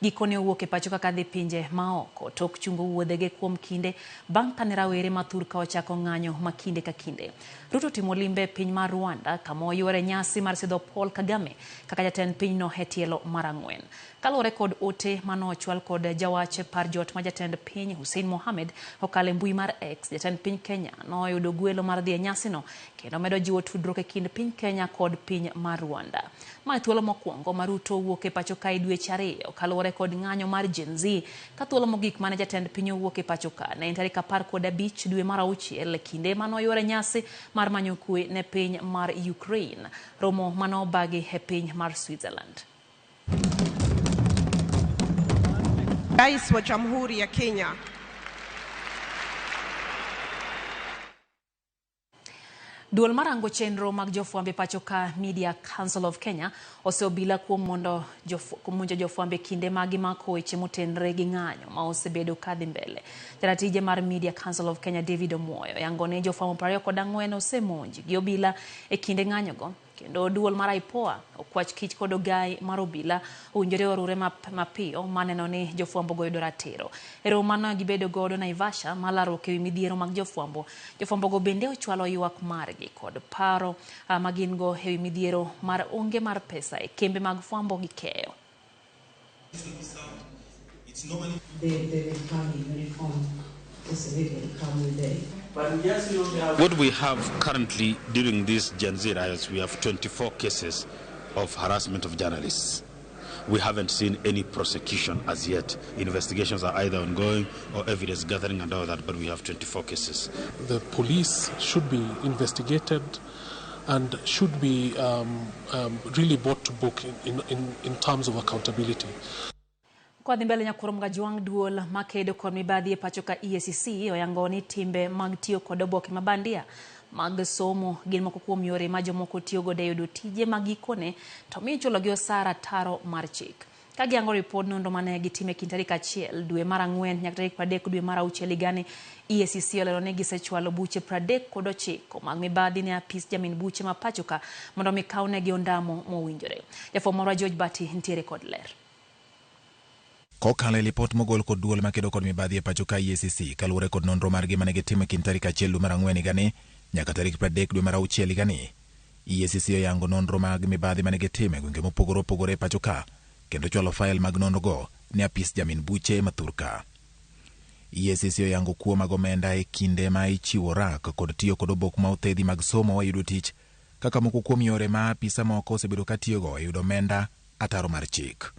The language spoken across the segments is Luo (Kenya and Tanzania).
gikone owuok e pacho kaka dhi pinje maoko tok chungo wuodhege kuom kinde bang' kane rawere mathur ka ochako ng'anyo ma kinde ka kinde. Ruto timo limbe piny mar Rwanda kama oyuore nyasi mar sidho Paul Kagame kaka jatend pinyno e tielo mar 4. Kaluwore kod ote manochwal kod jawach par jot ma jatend piny Hussein Mohamed okale mbui mar X, jatend piny Kenya noyudo gwelo mar dhi e nyasino kendo medo jiwo tudruok e kind piny Kenya kod piny mar Rwanda. Ma thuolo mokwongo ma Ruto wuok e pacho ka dweche 2 kaluwore kod ng'anyo mar Gen Z ka thuolo mogik mane jatend piny wuok e pacho ka ne tarik 15 dwe mar 6 kinde manoyuore nyasi mar manyo kwe ne piny mar Ukraine, romo manobagi e piny mar Switzerland. Rais wa Jamhuri ya Kenya. Duol marango chenro mag jofwambe pacho ka Media Council of Kenya oseobila kuom mondo jofwambe kinde magi mako weche motenre gi ng'anyo ma osebedo kadhi mbele. Jaratije mar Media Council of Kenya David Omoyo yangone jofwambo 24 osemonji gi obila e kinde ng'anyogo. Kendo duol mar IPOA okwach kich kod ogai mar obila owinjore orure mapiyo maneno ni jofwambo goyudo ratiro. Ero mano gibedo godo Naivasha malaro kewi midhiero mag jofwambo. Jofwambo go bende ochwalo ywak margi kod paro magin go ewi midhiero mar onge mar pesa e kembe mag fwambo gi keyo. What we have currently during these Gen Z riots, we have 24 cases of harassment of journalists. We haven't seen any prosecution as yet. Investigations are either ongoing or evidence gathering and all that, but we have 24 cases. The police should be investigated and should be really brought to book in terms of accountability. Kwa dhimbele nyakuro mga Jong duol makedo kod mibadhi e pacho ka EACC oyangoni timbe mag tiyo kod oboke mabandia mag somo gin moko kuom yore ma jomoko tiyo godo e yudo tije magikone to miyo chulogi osara taro mar chik. Ka giyango ripod nonro mane gitime kind tarik 1 dwe mar 4 nyaka tarik 30 dwe mar 6 higani, EACC olero ni gisechwalo buche 39 mag mibadhi ne apis jamin buche ma pacho ka mondo mikawnegi ondamo mowinjore. Jafwambo wa George Bati ntiere kod ler. Kokale lipot mogol kod duol makedo kod mibadhi e pacho ka EACC kaluwore kod nonro margi mane gitimo kind tarik 1 dwe mar 4 higani nyaka tarik 30 dwe mar 6 higani. EACC oyango nonro mag mibadhi mane gitimo e gwenge mopogore opogore e pacho ka kendo chwalo fail mag nonro go ne apis jamin buche mathur ka. EACC oyango kuo mag omenda e kinde ma ichiwo rak kod tiyo kod obok ma othedhi mag somo wa yudo tich kaka moko kuom yore ma apisa moko osebedo ka tiyogo e yudo omenda ataro mar chik.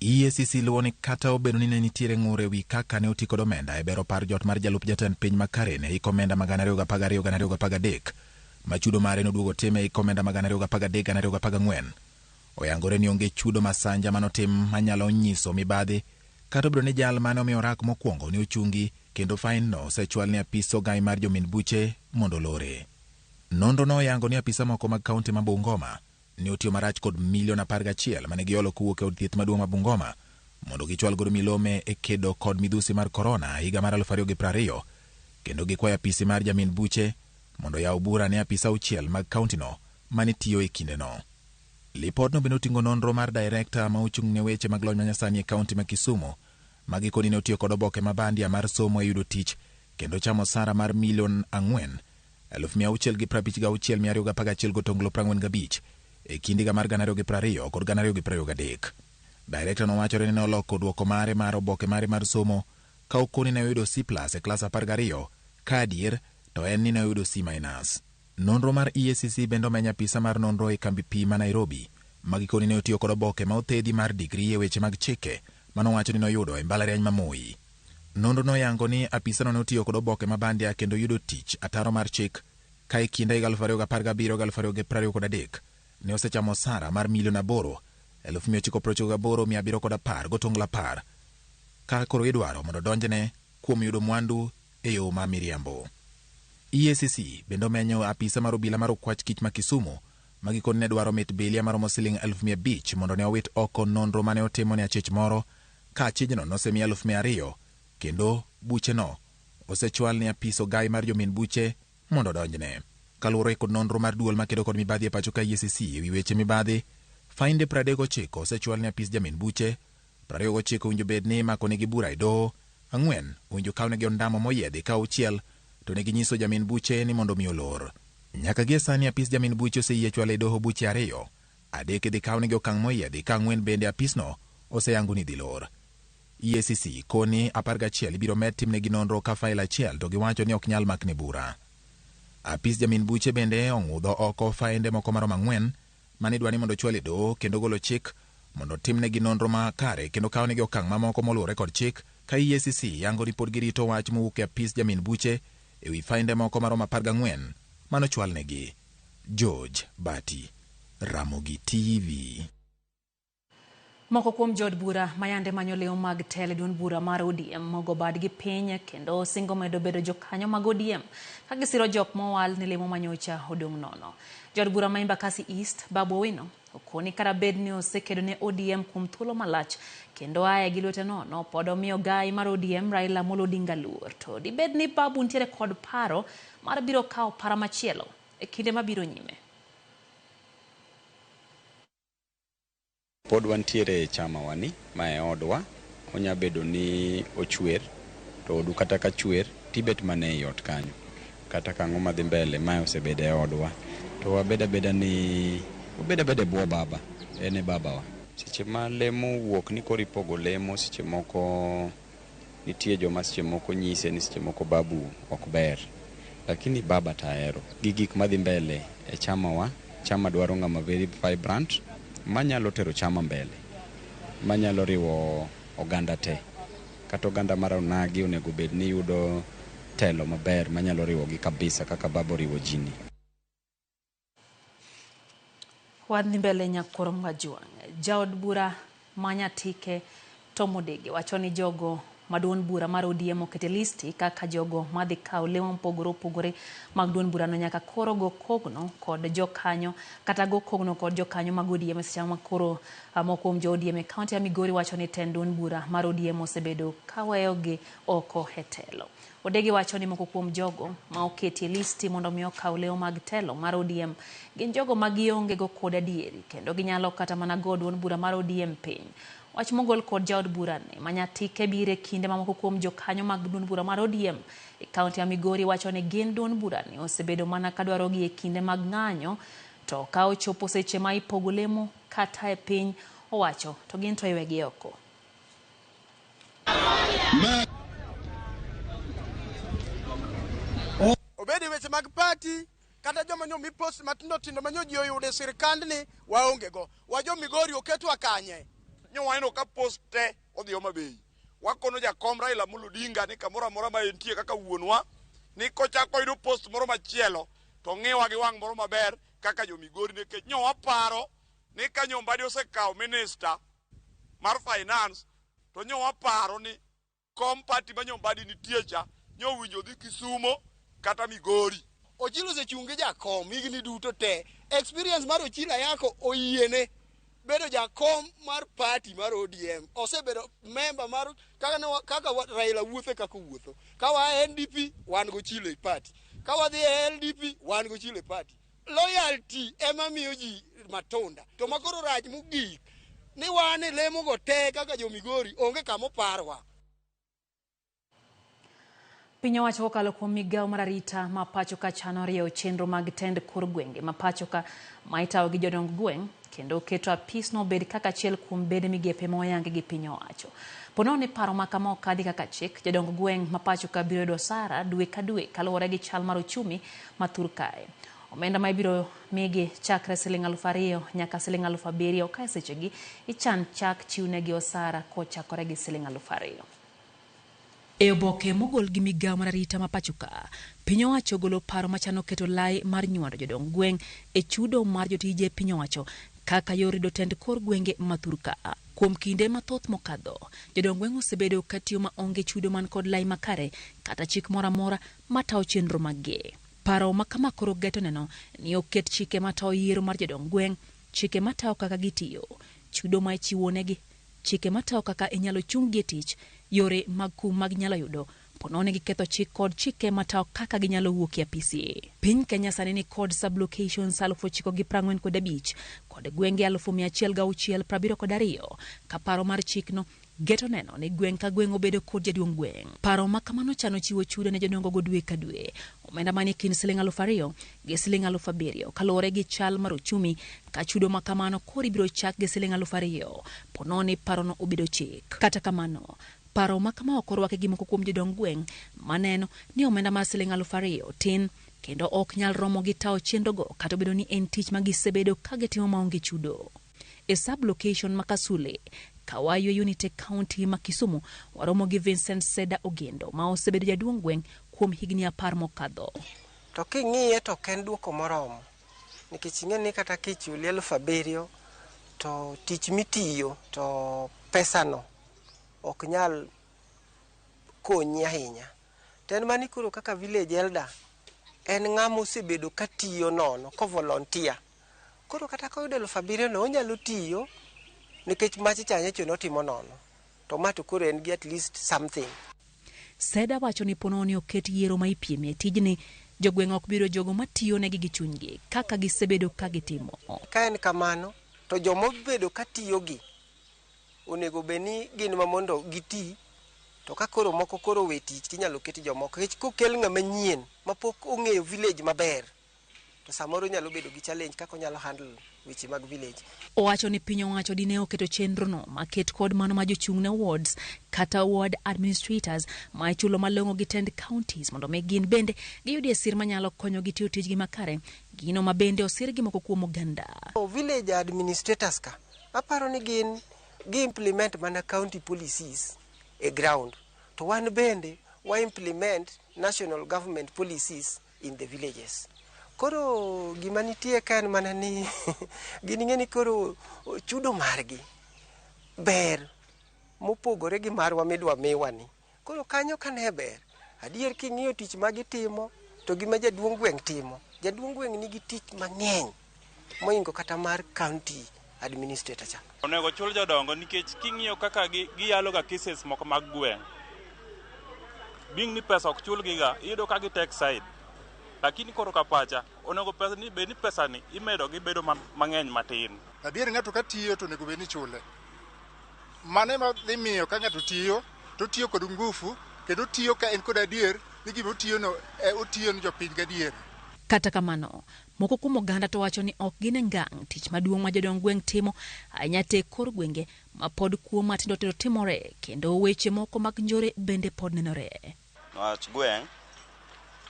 EACC luwo ni kata obedo ni ne nitiere ng'ur ewi kaka ne oti kod omenda e bero par jot mar jalup jatend piny makare ne ik omenda mag 2012-2013 ma chudo mare noduogo time ik omenda mag 2013-2014. Oyangore ni onge chudo masanja manotim manyalo nyiso mibadhi kata obedo ni jal mane omiyo rak mokwongo ni ochungi kendo fain no osechwal ni apis ogai mar jomin buche mondo lore. Nonro no oyango ni apisa moko mag kaunti ma Bungoma ni otiyo marach kod milion 11 mane giolo kowuok e od thieth maduong' ma Bungoma mondo gichwal godo milome e kedo kod midhusi mar korona higa mar 2020 kendo gikwayo apisi mar jamin buche mondo yaw bura ne apisa 6 mag kaunti no mane tiyo e kinde no. Lipod no bende oting'o nonro mar director ma ochung' ne weche mag lony manyasani e kaunti ma Kisumu ma gikoni ne otiyo kod oboke mabandia mar somo e yudo tich kendo chamo osara mar milion 4,656,211 gotonglo 45 e kindiga mar 2020 kod 2023. Director no wachore ni noloko duoko mare mar oboke mare mar somo ka okoni ne oyudo C+ e klas 12 ka adier to en ni ne oyudo C-. Nonro mar EACC bende omenya apisa mar nonro e kambi pi ma Nairobi ma gikoni ne otiyo kod oboke ma othedhi mar digri e weche mag chike manowacho ni noyudo e mbalariany ma Moi. Nonro no yango ni apisa no ne otiyo kod oboke mabandia kendo yudo tich ataro mar chik ka e kinde 2017-2023 ne osechamo osara mar milion 8,998,710 gotongla par ka koro idwaro mondo donjne kuom yudo mwandu e yo ma miriambo. EACC bende omenyo apisa mar obila mar okwach kich ma Kisumu ma gikoni ne dwaro mit bilia maromo siling 500,000 mondo ne owit oko nonro mane otimo ne achich moro ka achijno nosemi 200,000 kendo buche no osechwal ne apis ogai mar jomin buche mondo donjne. Kaluwore kod nonro mar duol makedo kod mibadhi e pacho ka EACC ewi weche mibadhi, fainde 39 osechwal ne apis jamin buche 29 owinjo bed ni makonegi bura e doho, 4 owinjo kawnegi ondamo moyiedhi ka 6 to ne ginyiso jamin buche ni mondo mi olor. Nyaka gie sani apis jamin buche oseyie chwalo e doho buche 2, 3 idhi kawnegi okang' moyiedhi ka 4 bende apisno oseyango ni dhi lor. EACC koni 11 ibiro med timnegi nonro ka fail 1 to giwacho ni ok nyal makne bura. Apis jamin buche bende ong'udho oko fainde moko maromo 4 mane dwani mondo chwal e doho kendo golo chik mondo timnegi nonro makare kendo kawnegi okang' mamoko moluwore kod chik ka EACC yango ni pod girito wach mowuok e apis jamin buche e wi fainde moko maromo 14 manochwalnegi. George Bati, Ramogi TV. Moko kuom jod bura mayande manyo leo mag tele duond bura mar ODM mogo badgi piny kendo singo medo bedo jokanyo mag ODM ka gisiro jok mowal ni lemo manyocha odong' nono. Jod bura ma Embakasi East Babu Owino okoni kara bed ni osekedo ne ODM kuom thuolo malach kendo aye gi lwete nono pod omiyo gai mar ODM Raila Amolo Odinga luor. To di bed ni Babu ntiere kod paro mar biro kawo para machielo e kinde mabiro nyime. Pod wantiere chama wani mae odwa, onya bedo ni ochwer, to odu kata ka chwer, tibet mane yot kanyo. Kata kang'o madhi mbele mae osebede odwa. To wabeda ni, wabeda buo baba, ene baba wa. Siche ma lemo wuok ni koripogo lemo, siche moko nitie joma siche moko nyise ni siche moko babu okber. Lakini baba taero. Gigik madhi mbele e chama wa, chama dwaro ng'ama very vibrant, manyalo tero chama mbele, manyalo riwo oganda te. Kata oganda mar onagi onego bed ni yudo telo maber manyalo riwo gi kabisa kaka babo riwo jini. Wadhi mbele nyakoro Jong. Jaod bura manyatike Tomodege wacho ni jogo maduon bura mar ODM okete listi kaka jogo madhi kawo lemo mopogore mag duon bura no nyaka koro go kogno kod jokanyo kata go kogno kod jokanyo mag ODM seche ma koro moko kuom jo ODM e kaunti ya Migori wacho ni tend duon bura mar ODM osebedo kaweyogi oko e telo. Odege wacho ni moko kuom jogo ma oketi listi mondo mi okaw lemo mag telo mar ODM gin jogo magionge go kod adieri kendo ginyalo kata mana go duon bura mar ODM piny. Wach mogol kod jaod bura ne manyatike bire kinde mamoko kuom jokanyo mag duon bura mar ODM e kaunti ya Migori wacho ni gin duon bura ni osebedo mana kadwaro gi e kinde mag ng'anyo to ka ochopo seche ma ipogo lemo kata e piny owacho to gin to iwegi oko. Obedi weche mag party kata joma nyo mi post matindo manyo ji oyude sirkand ni waonge go. Wajo Migori oketwa kanye. Nyo waino ka post te odhi Homa Bay. Wakono jakom Raila Amolo Odinga ni kamora mora ma entie kaka wuonwa ni kochako yudo post moro machielo to ng'iwa gi wang' moro maber kaka jo Migori nikech nyo waparo ni ka Nyombadi osekawo minister mar finance to nyo waparo ni kom party ma Nyombadi nitie cha nyo winjo dhi Kisumo kata Migori. Ochilo se chungi jakom higni duto te. Experience mar Ochila yako oyiene bedo jakom mar party mar ODM. Osebedo member mar kaka Raila wuothe kaka wuotho. Ka wa NDP wan go Chile party. Ka wa dhi LDP wan go Chile party. Loyalty ema miyo ji matunda. To makoro rach mogik ni wan lemo go te kaka jo Migori onge kamo parwa. Piny owacho kokalo kuom migawo mar arita ma pacho ka chano rieyo chenro mag tend kor gwenge ma pacho ka ma itawo gi jodong gweng' kendo keto apisno bed kaka achiel kuom bede migepe moyangi gi piny owacho. Pono ni paro ma kama okadhi kaka chik jodong gweng' ma pacho ka biro yudo osara dwe ka dwe kaluwore gi chal mar ochumi mathur kae. Omenda ma ibiro migi chakre Sh2,000 nyaka Sh7,000 ka sechegi ichan chak chiwnegi osara kochakore gi Sh2,000. E oboke mogol gi migawo mar arita ma pacho ka, piny owacho golo paro machano keto lai mar nyuando jodong gweng' e chudo mar jotije piny owacho kaka yor rido tend kor gwenge mathur ka. Kuom kinde mathoth mokadho, jodong gweng' osebedo katiyo ma onge chudo man kod lai makare kata chik mora mora matawo chenro magge. Paro makama koro geto neno ni oket chike matawo yiero mar jodong gweng', chike matawo kaka gitiyo, chudo ma ichiwonegi, chike matawo kaka inyalo chung gi tich, yore mag kum mag nyalo yudo ponone giketho chik kod chike matao kaka ginyalo wuok e apisi. Piny Kenya sani ni kod sublocations 945 kod gwenge 1,172 ka paro mar chikno geto neno ni gweng' ka gweng' obedo kod jaduong' gweng'. Paro makamano chano chiwo chudo ne jodongo go dwe ka dwe. Omenda mani kind Sh2,000 gi Sh7,000 kaluwore gi chal mar uchumi ka chudo makamano kori biro chak gi Sh2,000 pononi parono obedo chik. Kata kamano paro makama ok orwaki gi moko kuom jodong gweng' maneno ni omenda mar Sh2,000 tin kendo ok nyal romo gi tao chenrogo kata obedo ni en tich magisebedo ka gitimo maonge chudo. E sublocation makasule Kawayo Unity County ma Kisumu waromo gi Vincent Seda Ogendo ma osebedo jaduong' gweng' kuom higni 10 mokadho. To king'iye to ken duoko moromo nikech ing'eni kata kichuli 7,000 to tich mitiyo to pesano ok nyal konyi ahinya. Ten mani koro kaka village elder en ng'amo osebedo katiyo nono ko volunteer. Koro kata ka oyudo 7,000 no onyalo tiyo nikech machi chanye chuno timo nono. To mato koro en gi at least something. Seda wacho ni pononi oket yiero ma ipiemie tijni jogweng' ok biro jogo matiyo negi gi chunygi kaka gisebedo ka gitimo. Ka en kamano to jomo bedo katiyo gi onego beni gin ma mondo giti to ka koro moko koro we tich tinyalo keti jomoko kech kokel ng'ama nyien mapok ong'eyo village maber to samoro nyalo bedo gi challenge kako nyalo handle weche mag village. Owacho ni piny owacho dine oketo chenro no maket kod mano ma jochung' ne wards kata ward administrators ma ichulo malong'o gi tend counties mondo me gin bende giyudie sir manyalo konyo gi tiyo tijgi makare gino ma bende osir gi moko kuom oganda. Village administrators ka aparo ni gin gi implement mana county policies a ground to wan bende wa implement national government policies in the villages. Koro gima nitie kan mana ni gini ng'eni koro chudo margi ber mopogore gi marwa midwa miwani. Koro kanyo kane ber adier king'iyo tich magitimo to gima jaduong' gweng' timo. Jaduong' gweng' nigi tich mang'eny moingo kata mar county administrator cha. Onego chul jodongo nikech king'iyo kaka giyalo ga cases moko mag gweng'. Bing ni pesa ok chul giga iyudo ka gi take side. Lakini koro kapacha onego pesa ni beni pesa ni imedo gi bedo mang'eny matin. Adier ng'ato ka tiyo to onego beni chule. Mane ma dhi miyo ka ng'ato tiyo to tiyo kod ngufu kendo tiyo ka en kod adier ni gima otiyo no otiyo ni jopiny gadier. Kata kamano moko kuom oganda to wacho ni ok gine ngang' tich maduong' ma jodong gweng' timo ahinya te kor gwenge ma pod kuo matindo tindo timore kendo weche moko mag njore bende pod nenore. Wach gweng'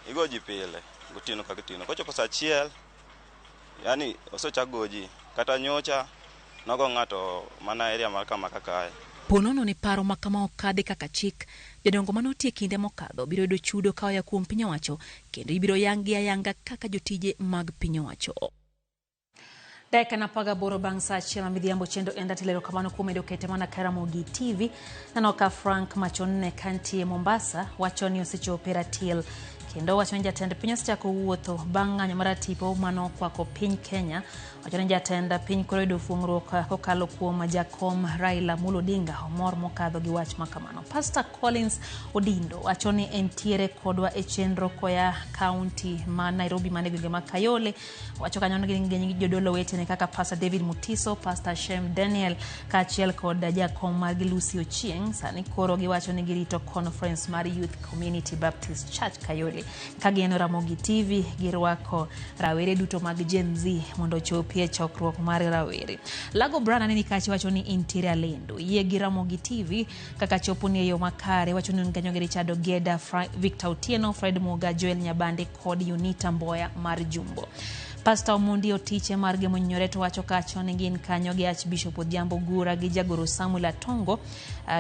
igo ji pile gotieno ka gitino kochopo saa 1 yani osechak goji kata nyocha nogo ng'ato mana area mar kama kakae. Ponono ni paro makama okadhi kaka chik jodongo manotie kinde mokadho biro yudo chudo ka oya kuom piny owacho kendo ibiro yangi ayanga kaka jotije mag piny owacho. Dakika na paga boro bang' saa 1 midhiambo chendo enda tilero kamano kumedo kete mana Ramogi TV nanoka Frank Machonne kantie Mombasa wacho ni osechopo RATIL kendo wacho ni jatend piny osechako wuotho bang' ng'anyo mar tipo mano kwako piny Kenya. Wacho ni jatend piny koro yudo fuong'ruok kokalo kuom jakom Raila Amolo Odinga omor mokadho gi wach makamano. Pastor Collins Odindo wacho ni entiere kodwa e chenro koya county ma Nairobi mane gwenge ma Kayole. Wacho kanyo ni jodolo wetene kaka Pastor David Mutiso, Pastor Shem Daniel kaachiel kod jakom mar Lucy Ochieng sani koro giwacho ni girito conference mar Youth Community Baptist Church Kayole kageno Ramogi TV girwako rawere duto mag Gen Z mondo chopie chokruok mar rawere. Lago Brana nini kachi wacho ni interior lendo yie gi Ramogi TV kaka chopo ni yo makare wacho ni nganyo gi Richard Ogeda, Victor Otieno, Fred Muga, Joel Nyabande kod Unita Mboya mar Jumbo. Pastor Omondi Otiche mar Gemonyore to wacho kacho ni gin kanyo gi Archbishop Odhiambo Gura gi Jagoro Samuel Atongo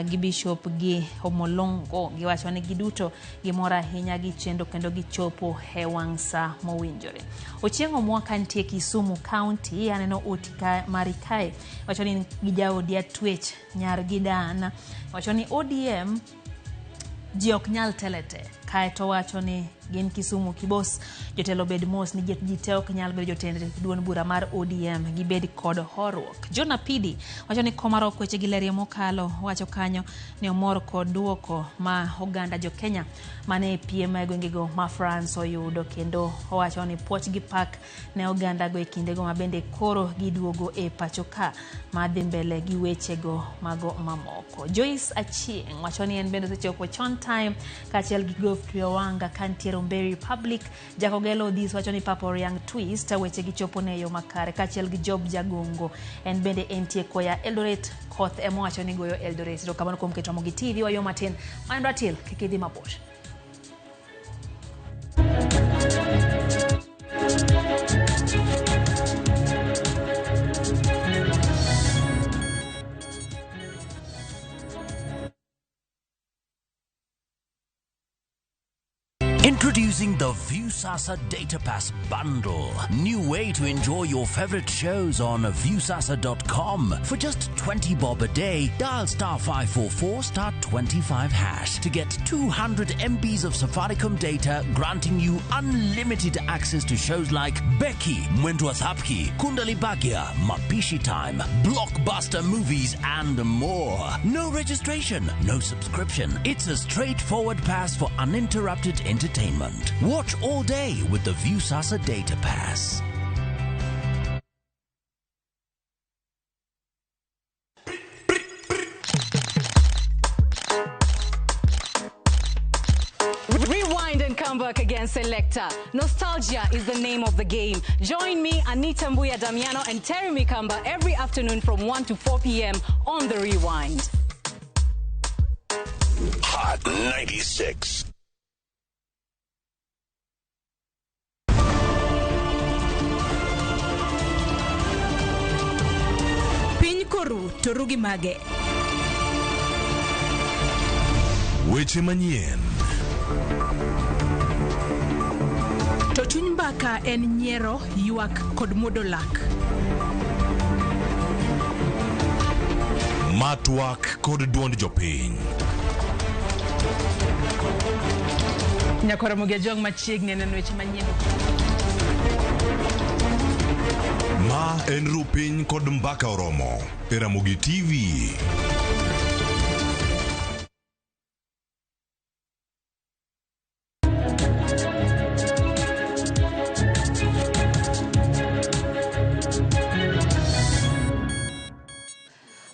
gi Bishop gi Homolongo gi wacho ni giduto gimora ahinya gi chendo kendo gichopo hewangsa mowinjore. Ochieng' Omwaka nitie Kisumu County aneno Utika Marikae wacho ni gijaodia twech nyar gidana wacho ni ODM ji ok nyal telete kae to wacho ni gin Kisumu Kibos jotelo bed mos ni jite ok nyal bedo jotend duond bura mar ODM gibed kod horuok. Jona Pidi wacho ni Komarok weche gi lerie mokalo wacho kanyo ni omor kod duoko ma oganda jo Kenya mane piem e gwengego ma France oyudo, kendo owacho ni puoch gi pak ne oganda go e kindego ma bende koro giduogo e pacho ka ma dhi mbele gi wechego mago mamoko. Joyce Achieng wacho ni en bende sechopo chon time kachiel gi Geoffrey Owanga kantiere Mberi Public. Jakogelo Odhis wacho ni Papa Oriang Twist weche gi chopo ne yo makare kachiel gi Job Jagongo en bende entie koya Eldoret koth emo wacho ni goyo Eldoret. To kamano kuom keto Ramogi TV wa yo matin man RATIL kikidhi mabor. Introducing the Viusasa Data Pass Bundle. New way to enjoy your favorite shows on Viusasa.com. For just 20 bob a day, dial *544 *25# to get 200 MBs of Safaricom data, granting you unlimited access to shows like Becky, Mwendwa Thapki, Kundali Bagya, Mapishi Time, blockbuster movies, and more. No registration, no subscription. It's a straightforward pass for uninterrupted entertainment. Watch all day with the Viusasa Data Pass. Rewind and come back again, Selector. Nostalgia is the name of the game. Join me, Anita Mbuya Damiano and Terry Mikamba every afternoon from 1 to 4 p.m. on The Rewind. Hot 96. Koru torugi mage. Weche Manyien. To chuny mbaka en nyiero, ywak kod muodo lak. Matwak kod duond jopiny. Nyakora Ramogi Jong machiegni neno weche manyien. Ma en rupiny kod mbaka oromo e Ramogi TV.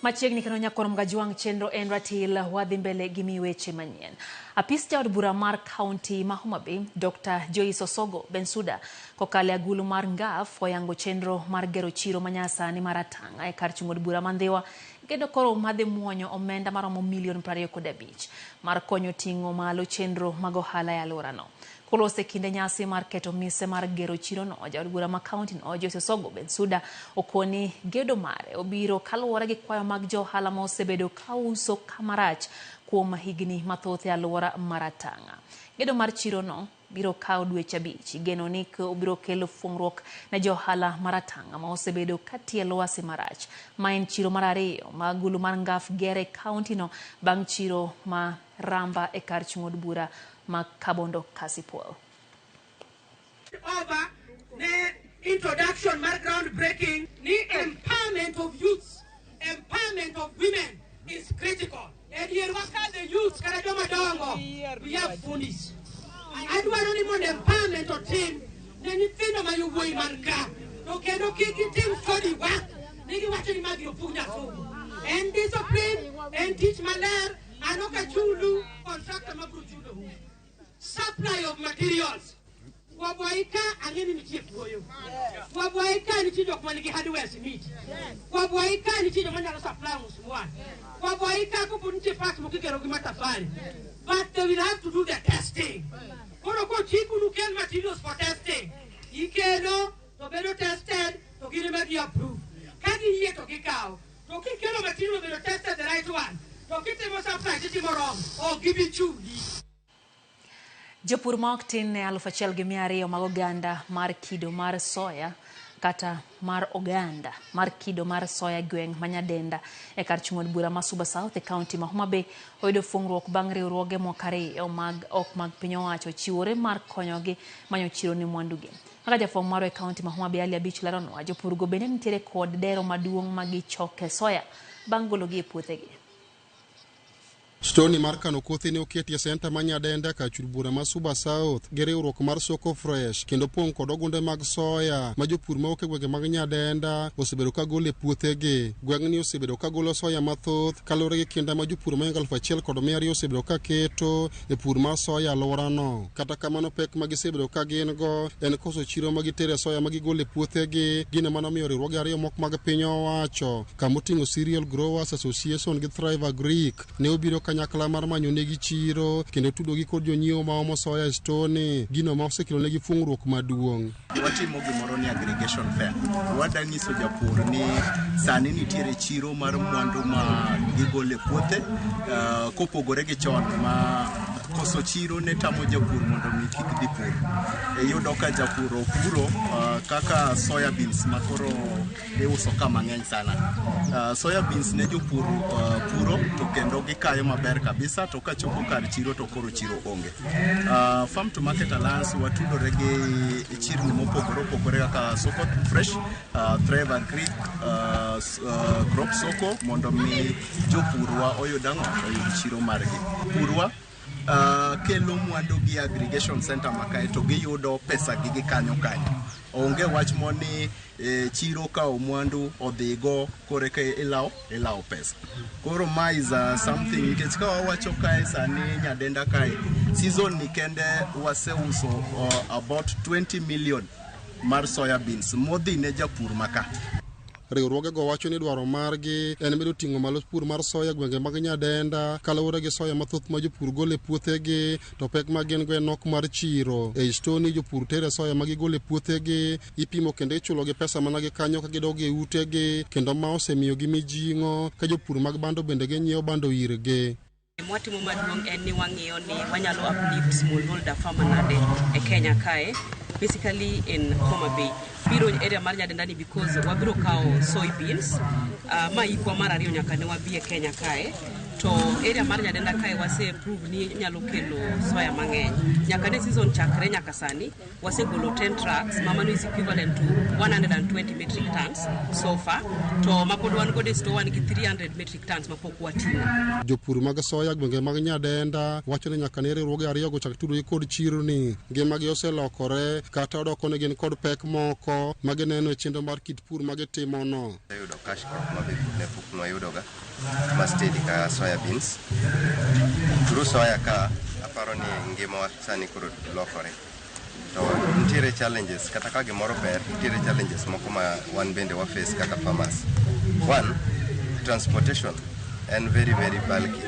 Machiegni kano nyakoro mgajuang chenro en RATIL wadhi mbele gi weche manyien. Apis jaod bura mar kaunti ma Homa Bay, Dr. Joyce Osogo Bensuda, kokale agulu mar ngaf oyango chenro mar gero chiro manyasani maratanga e kar chungod bura mandhiwa kendo koro madhi muonyo omenda maromo $25 mar konyo tingo malo chenro mag ohala e alworano. Kolose kinde nyasi mar keto mise mar gero chiro no, jaod bura ma kaunti no Joyce Osogo Bensuda okoni gedo mare obiro kaluwore gi kwayo mag johala ma osebedo kauso kamarach kuom higni mathoth e alwora maratanga. Gedo mar chiro no biro kawo dweche 5. Igeno ni obiro kelo fuong'ruok ne johala maratanga ma osebedo katie lwasi marach. Ma en chiro mar ariyo ma agulu mar ngaf gere kaunti no bang' chiro ma ramba e kar chung'od bura ma Kabondo Kasipol. Over the introduction mar groundbreaking ni empowerment of youths, empowerment of women is critical. And here was the youth Karadoma Dongo. We have funnies. I do want only empowerment of team. Then you think of my way marka. Okay, no kiki team study work. Nigga watching Magio Puna. And discipline and teach maler and okachulu construct a mabruchulo. Supply of materials. Wabuaika angeni ni chief goyo. Wabuaika ni chijo kwa niki hardware simiti. Wabuaika ni chijo manya supply musumwan. Wabuaika kupunche fast mukikero kimatafari. But they will have to do the testing. Koroko chiku nuken materials for testing. Ikeno to bedo tested to give them be approved. Kadi hiye to kikao. To kikeno material bedo tested the right one. To kitemo supply kitemo wrong. Or give it to Jopur mok tin ne 1,200 mag oganda mar kido mar soya kata mar oganda mar kido mar soya gweng manyadenda e kar chung'od bura ma Suba South e kaunti ma Homa Bay oyudo fungruok bang' riwruoge moko ariyo mag piny owacho chiwore mar konyogi manyo chiro ni mwandugi. Maka jafwambo maro e kaunti ma Homa Bay Ali Abich laronwa jopurgo bende nitiere kod dero maduong' magichoke soya bang' gologi e puothegi. Stoni mar kano kothe ne oketi e senta manyadenda ka chud bura ma Suba South gi riwruok mar Soko Fresh kendo pong' kod ogunde mag soya ma jopur ma ok gwenge mag Nyadenda osebedo ka golo e puothegi. Gweng'ni osebedo ka golo soya mathoth kaluwore gi kinda ma jopur ma 1,200 osebedo ka keto e pur mar soya alworano. Kata kamano pek ma gisebedo ka gin go en koso chiro ma gitere soya ma gigolo e puothegi, gino mano miyo riwruoge ariyo moko mag piny owacho kamoting'o Cereal Growers Association gi Thrive Agric ne obiro kanyakla mar manyo negi chiro kendo tudogi kod jonyiewo ma omo soya Stoni, gino ma osekelo negi fungruok maduong'. Watimo gimoro ni aggregation fair. Wada nyiso japur ni sani nitiere chiro mar mwandu ma gigolo e puothe kopogore gi chon ma koso chiro ne tamo japur mondo mi kik dhi pur. Yudo ka japur opuro kaka soya beans makoro iuso ka mang'eny sana. Soya beans ne jopur puro to kendo gikayo maber kabisa to ka chopo kar chiro to koro chiro onge. Farm to Market Alliance watudore gi chirni mopogore opogore kaka Soko Fresh, Thrive Agric, Crop Soko mondo mi jopurwa oyud chiro margi. Purwa kelo mwandu gi aggregation center makae to giyudo pesa gi kanyo. Onge wach moni chiro ka mwandu odhigo kore ka ilaw pesa. Koro ma is something nikech ka wawacho kae sani Nyadenda kae season ni kende waseuso about 20 million mar soya beans modhi ne japur maka. Riwruoge go wacho ni dwaro margi en medo ting'o malo pur mar soya gwenge mag Nyadenda kaluwore gi soya mathoth ma jopur golo e puothegi to pek ma gin go en nok mar chiro. E Stoni jopur tere soya ma gigolo e puothegi ipimo kendo ichulo gi pesa mana gi kanyo ka gidog e utegi kendo ma osemiyo gi mijing'o ka jopur mag bando bende ginyiewo bando irgi. Mwatimo maduong' en ni wang'iyo ni wanyalo uplift smallholder farmer nade e Kenya kae, basically in Homa Bay. Biro area mar Nyadenda ni because wabiro kao soybeans ma ikwa mar ariyo nyaka ne wabi e Kenya kae. To area mar Nyadenda kae wase prove ni nyalo kelo soya mang'eny. Nyaka ne season chakre nyaka sani wase golo 10 trucks mamano is equivalent to 120 metric tons so far. To mapod wan go store wan gi 300 metric tons mapok wating'o. Jopur mag soya gwenge mag Nyadenda wacho ni nyaka ne riwruoge ariyo go chak tudore kod chiro ni ngimagi oselokore kata odoko ne gin kod pek moko magineno e chenro mar kit pur magitimono. Yudo cash crop ne puk no yudoga mastedi ka soya beans. Turu soya ka aparo ni ngima sani kuro lokore. To nitiere challenges kata ka gimoro ber nitiere challenges moko ma wan bende wa face kaka farmers. One, transportation and very bulky,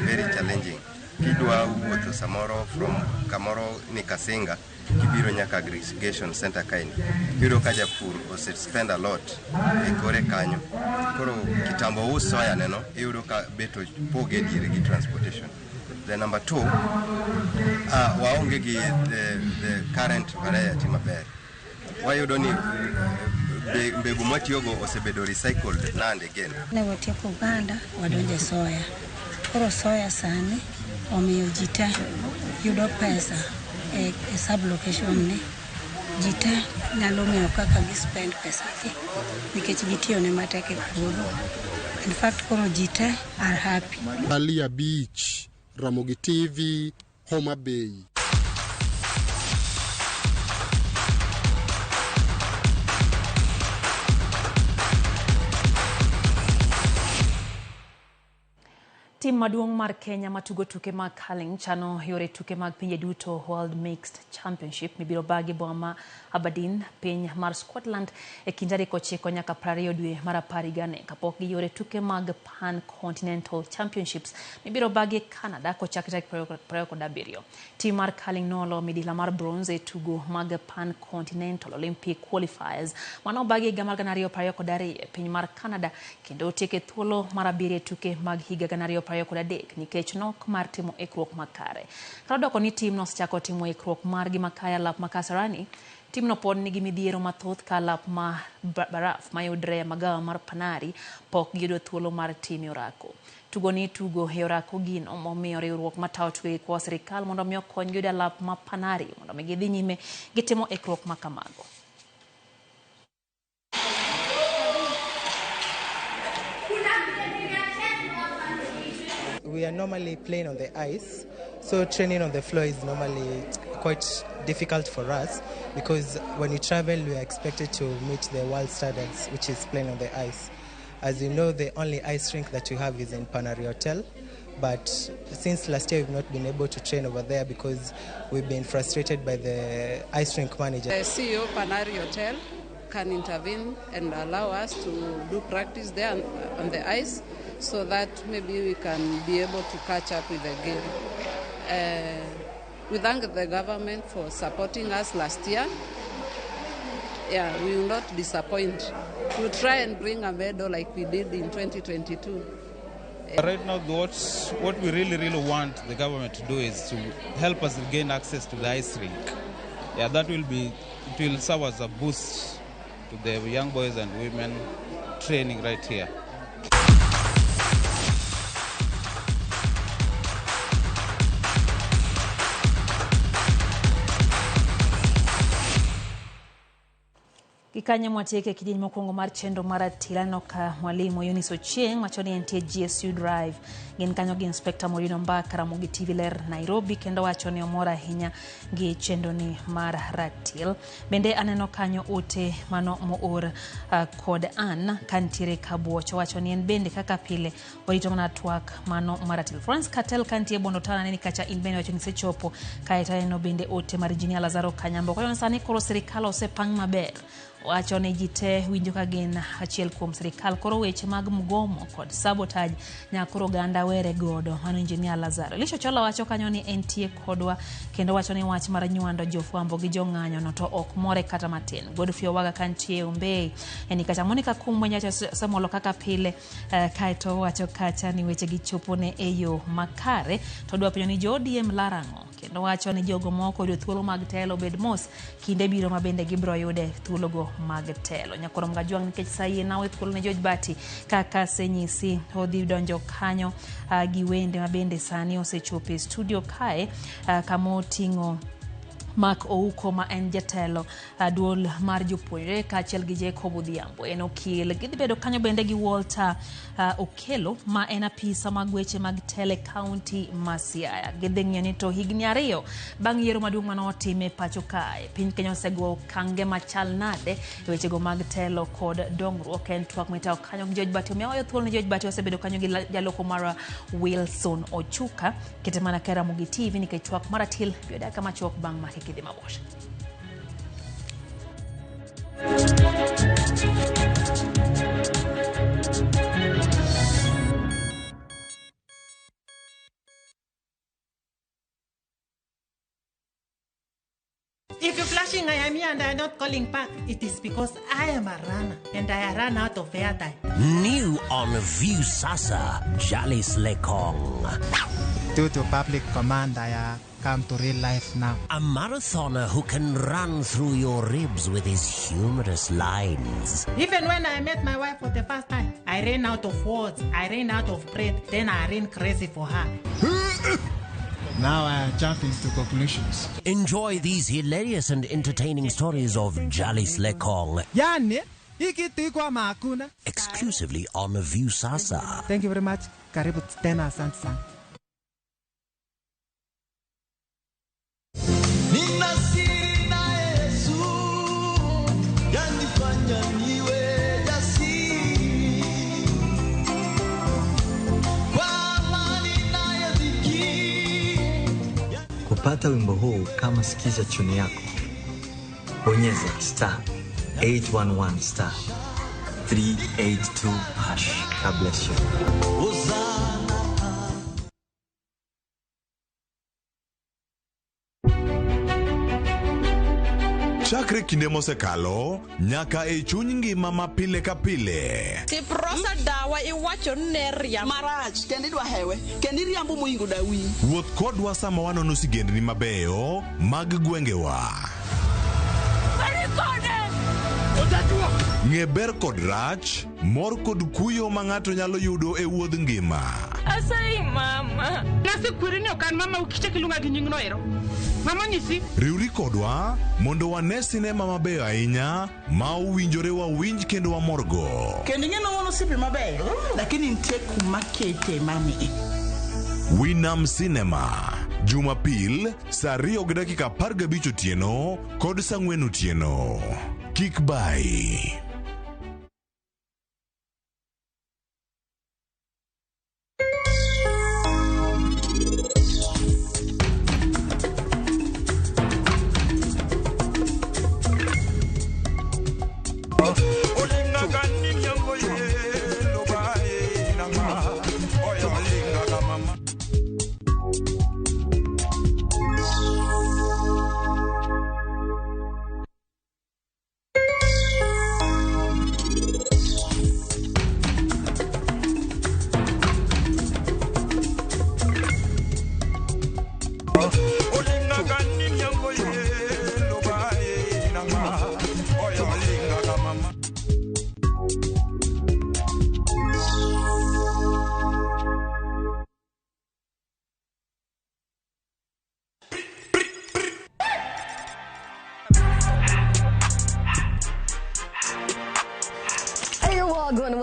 very challenging. Kidwa wuotho samoro from kamoro ni Kasinga kibiro nyaka aggregation center kaini biro ka japur ose spend a lot e kore kanyo. Koro kitambo soya neno iyudo ka beto poge diere gi transportation. The number 2, waonge gi the current variety maber. Wayudo ni mbegu matiyogo osebedo recycled and again. Ne watieko banda wadonje soya. Koro soya sani omiyo jita yudo pesa e sub location ni. Jita nyalo miyo kaka gi spend pesa gi nikech gitiyo ne matek e puodho. In fact koro jita are happy. Ali Abich, Ramogi TV, Homa Bay. Tim maduong' mar Kenya matugo tuke mag curling chano yore tuke mag pinje duto World Mixed Championship mibiro bagi boma Aberdeen piny mar Scotland e kind tarik 9 nyaka 20 dwe mar 10 kapok gi yore tuke mag Pan Continental Championships mibiro bagi Canada kochakre tarik 27. Tim mar curling nolo midila mar bronze e tugo mag Pan Continental Olympic Qualifiers mano bagi higa mar 2022 e piny mar Canada kendo tieke thuolo mar 7 tuke mag higa 2023 nikech nok mar timo ikruok makare. Kara doko ni tim nosechako timo ikruok margi makaya lap makasarani Timno pod nigi midhiero mathoth ka lap ma baraf mayudre magawa mar Panari pok giyudo thuolo mar timo orako. Tugo ni tugo e orako gino momiyo riwruok matayo tugo kwa sirikal mondo omi okony yudo lap ma Panari mondo omi gidhi nyime gitimo ikruok ma kamago. We are normally playing on the ice, so training on the floor is normally quite difficult for us because when you travel, we are expected to meet the world standards, which is playing on the ice. As you know, the only ice rink that we have is in Panari Hotel, but since last year, we've not been able to train over there because we've been frustrated by the ice rink manager. The CEO Panari Hotel can intervene and allow us to do practice there on the ice, so that maybe we can be able to catch up with the game. We thank the government for supporting us last year. Yeah, we will not disappoint. We'll try and bring a medal like we did in 2022. Right now, what we really want the government to do is to help us gain access to the ice rink. Yeah, it will serve as a boost to the young boys and women training right here. Kikanya mwatieke kijini mokwongo mar chendo mar RATIL no ka mwalimu Eunice Ochieng machoni entie GSU Drive gin kanyo gi Inspector Morino Mbaka Ramogi TV ler Nairobi kendo wacho ni omora hinya gi chendo ni mar RATIL. Bende aneno kanyo ote mano moor kod an kantiere kabuocho wacho ni en bende kaka pile orito mana twak mano mar RATIL. France Cartel kantie bondo tana neni kacha in bende wacho ni sechopo kaeta eno bende ote mar Engineer Lazaro Kanyambo kwa sani koro sirikal osepang maber wacho ni jite winjo ka gin achiel kuom sirikal koro weche mag mgomo kod sabotage nyakoro ganda were godo mano Engineer Lazaro. Lisho Chola wacho kanyo ni entie kodwa kendo wacho ni wach mar nywando jofwambo gi jong'anyo no to ok more kata matin. Godfrey Owaga kantie Homa Bay kacha Monica Kumbwe nyacha samolo kaka pile kaito wacho kacha ni weche gi chopone eyo makare to dwa penyo ni ODM larango kendo wacho ni jogo moko yudo thuolo mag telo bed mos kinde biro mabende gibro yude thuolo go mag telo. Nyakoro mgajwang nikech saie nawe thuolo ne George Bati kaka senyisi odhi donjo kanyo gi wende mabende sani osechope studio kae kamo tingo Mark Ouko ma en jatelo duol mar jopuonjre kaachiel gi Jacob Odhiambo en okil gidhi bedo kanyo bende gi Walter Okelo ma en apisa mag weche mag Tele County ma Siaya. Gidhi ng'iyo ni to higni 2 bang' yiero maduong' mane otime pacho kae piny Kenya osego kange machal nade weche go mag telo kod dongruok en twak mitao kanyo gi George Bati. Omiyo thuolo ni George Bati osebedo kanyo gi jaloko mar Wilson Ochuka kete mana kera Ramogi TV nikech twak mar RATIL bioda kama chok bang' ma kidhi mabosha. If you're flashing I am here and I am not calling back, it is because I am a runner and I ran out of airtime. New on Viusasa, Jalis Lekong. Due to public command, I come to real life now. A marathoner who can run through your ribs with his humorous lines. Even when I met my wife for the first time, I ran out of words, I ran out of breath, then I ran crazy for her. Now I jump into conclusions. Enjoy these hilarious and entertaining stories of Jalis Lekong. Exclusively on Viusasa. Thank you very much. Karibu tena, asante sana. Kupata wimbo huu kama sikiza chuni yako, bonyeza *811 *382#. God bless you. Chakre kinde mosekalo nyaka e chuny ngima ma pile ka pile. Tiprosa dawa iwacho neria marach kendi dwa hewe kendi riambo moingo dawi. Wuoth kodwa sama wanono sigendni mabeyo mag gwengewa. Ng'e ber kod rach, mor kod kuyo ma ng'ato nyalo yudo e wuodh ngima. Asai mama. Nasi kwirini okan mama ukiche kilunga gi nying noero. Mama nyisi. Riwri kodwa mondo wane sinema mabeyo ahinya ma owinjore wawinj kendo wamorgo. Kendo ing'e nono sipi maber, lakini nitie kuma kete mami. Winam Cinema. Jumapil, saa 2:15 otieno kod saa 4 otieno. Kik bai.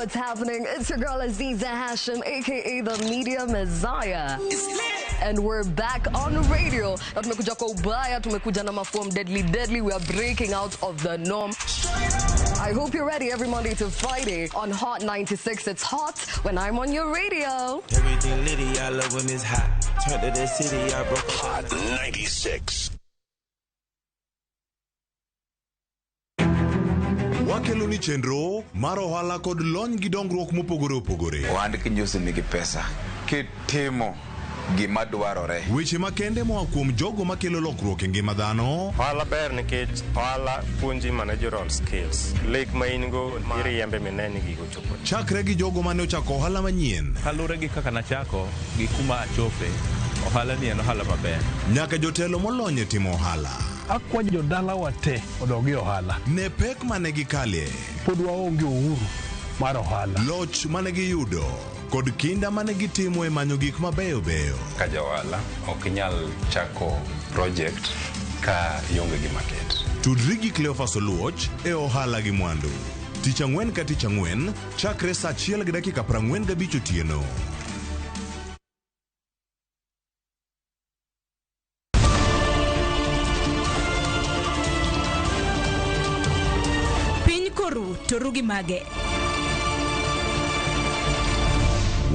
What's happening? It's your girl Aziza Hashim, aka the Media Messiah. And we're back on the radio. Tumekuja kwa ubaya, tumekuja na maform deadly. We are breaking out of the norm. I hope you're ready every Monday to Friday on Hot 96. It's hot when I'm on your radio. Everything litty, I love when it's hot. Turn to the city, I broke Hot 96. Wakelo ni chenro mar ohala kod lony gi dongruok mopogore opogore. Ohand kinyosi nigi pesa kitimo gima dwarore. Weche makende moa kuom jogo makelo lokruok e ngima dhano. Ohala ber nikech ohala puonji managerial skills. Lek ma in go iriembe mineni gigo chopo. Chakre gi jogo mane ochako ohala manyien. Kalure gi kaka nachako gi kuma achope. Ohala ni en ohala maber. Nyaka jotelo molony e timo ohala. Akwa jodala wate odogi ohala. Ne pek mane gikalie. Pod waonge uhuru mar ohala. Loch mane giyudo kod kinda mane gitimo e manyo gik mabeyo beyo. Ka johala ok nyal chako project ka ionge gi market. Tudri gi Cleophas Oluoch e ohala gi mwandu. Tich ang'wen ka tich ang'wen chakre saa 1:45 otieno. To rugi mage.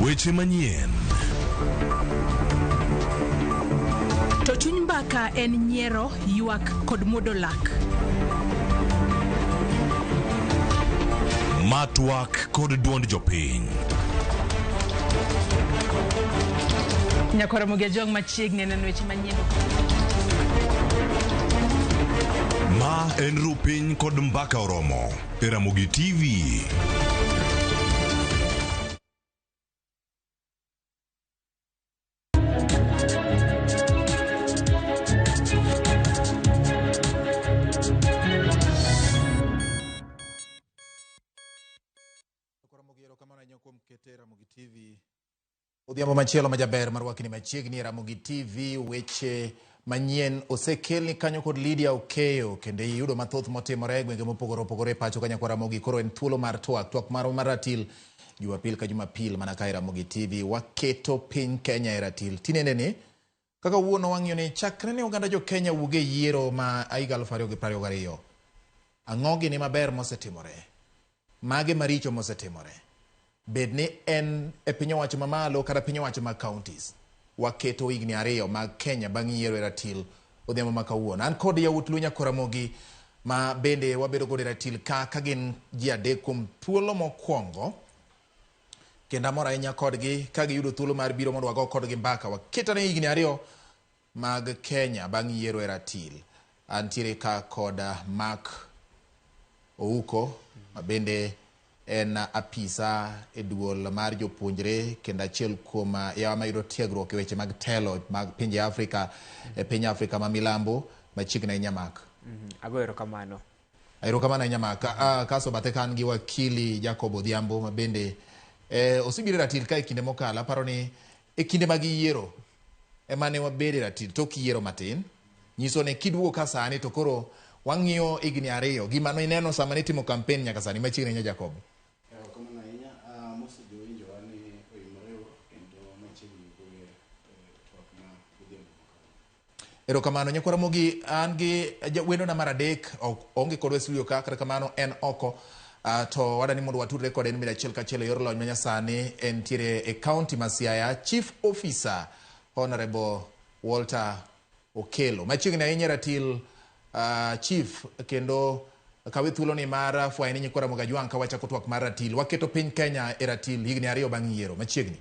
Weche manyien. To chuny mbaka en nyiero, ywak kod muodo lak. Matwak kod duond jopiny. Nyakora Ramogi Jong machiegni neno weche manyien. Ma en rupiny kod mbaka oromo e Ramogi TV. Odhiambo machielo majaber marwakni machiegni Ramogi TV. Weche manyien osekelni kanyo kod Lydia Okeyo kendo iyudo mathoth motimore gwenge mopogore opogore pacho kanya kwa Ramogi. Koro en thuolo mar twak mar RATIL Jumapil ka Jumapil mana ka Ramogi TV. Waketo piny Kenya e RATIL. Tinende ni kaka wuono wang'yo ni chakre ne oganda jo Kenya wuge yiero ma higa 2022. Ang'ogi ni maber mosetimore, mage maricho mosetimore. Bed ni en e piny owacho mamalo kata piny owacho mag counties. Waketo higni 2 mag Kenya bang' yiero e RATIL odhiambo ma kawuono. An kod yawuot Lunya Ramogi ma bende wabedo kod RATIL ka gin ji adek kuom thuolo mokwongo. Kendo amor ahinya kodgi ka giyudo thuolo mar biro mondo wago kodgi mbaka. Waketo ne higni 2 mag Kenya bang' yiero e RATIL. Antiere ka kod Mark Ouko ma bende en apisa e duol mar jopuonjre kendo achiel kuom yawa mayudo tiegruok e weche mag telo mag pinje Afrika e piny Afrika ma milambo machiegni ahinya Mark. Agoero kamano. Erokamano ahinya Maka. Kaso bathe kan gi wakili Jacob Odhiambo mabende osebiro ratil ka e kinde mokalo. Aparo ni e kinde mag yiero emane wabede ratil tok yiero matin. Nyiso ne kidwuok ka sani to koro wang'iyo higni 2 gima no ineno sama ne timo campaign nyaka sani machiegni nya Jacob. Erokamano nyakwara Mogi, an gi wendo na mar adek onge kodwa studio ka, kata kamano en oko. To wadani mondo watudre kode en achiel kachiel yor lony manyasani entiere e county ma Siaya, Chief Officer Honorable Walter Okelo. Machiegni ahinya ratil Chief kendo kawe thuolo ni mar fwayni nyakwara Moga Jwang ka wachako twak mar ratil. Waketo piny Kenya e ratil higni 2 bang' yiero machiegni.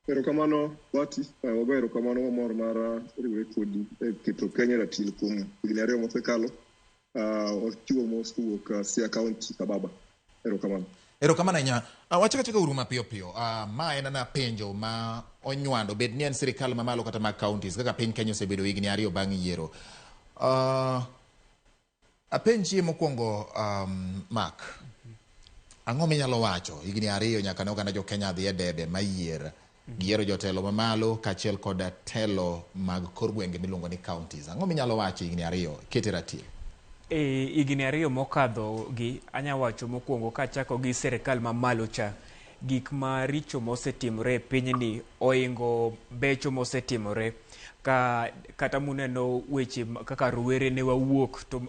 Erokamano Wati, wago erokamano mamor mar riwe kodi keto Kenya ratil kuom higni 2 mosekalo. Ochiwo mos kowuok Siaya County Kababa. Erokamano. Erokamano ahinya. Wachaka uru mapiyo piyo. Ma en na penjo ma onywando bed ni en sirikal mamalo kata mag counties kaka piny Kenya osebedo higni 2 bang' yiero. Apenji mokwongo Mark. Ang'o minyalo wacho higni 2 nyaka ne oganda jo Kenya dhi e debe mayier giero jotelo mamalo kachiel kod telo mag kor gwenge miluongo ni counties. Ang'o minyalo wacho higni 2 kete ratil? Higni 2 mokadho gi anya wacho mokwongo kachako gi sirikal mamalo cha gik ma richo mosetimore e pinyni oingo becho mosetimore kata muneno weche kaka rowere ne wawuok to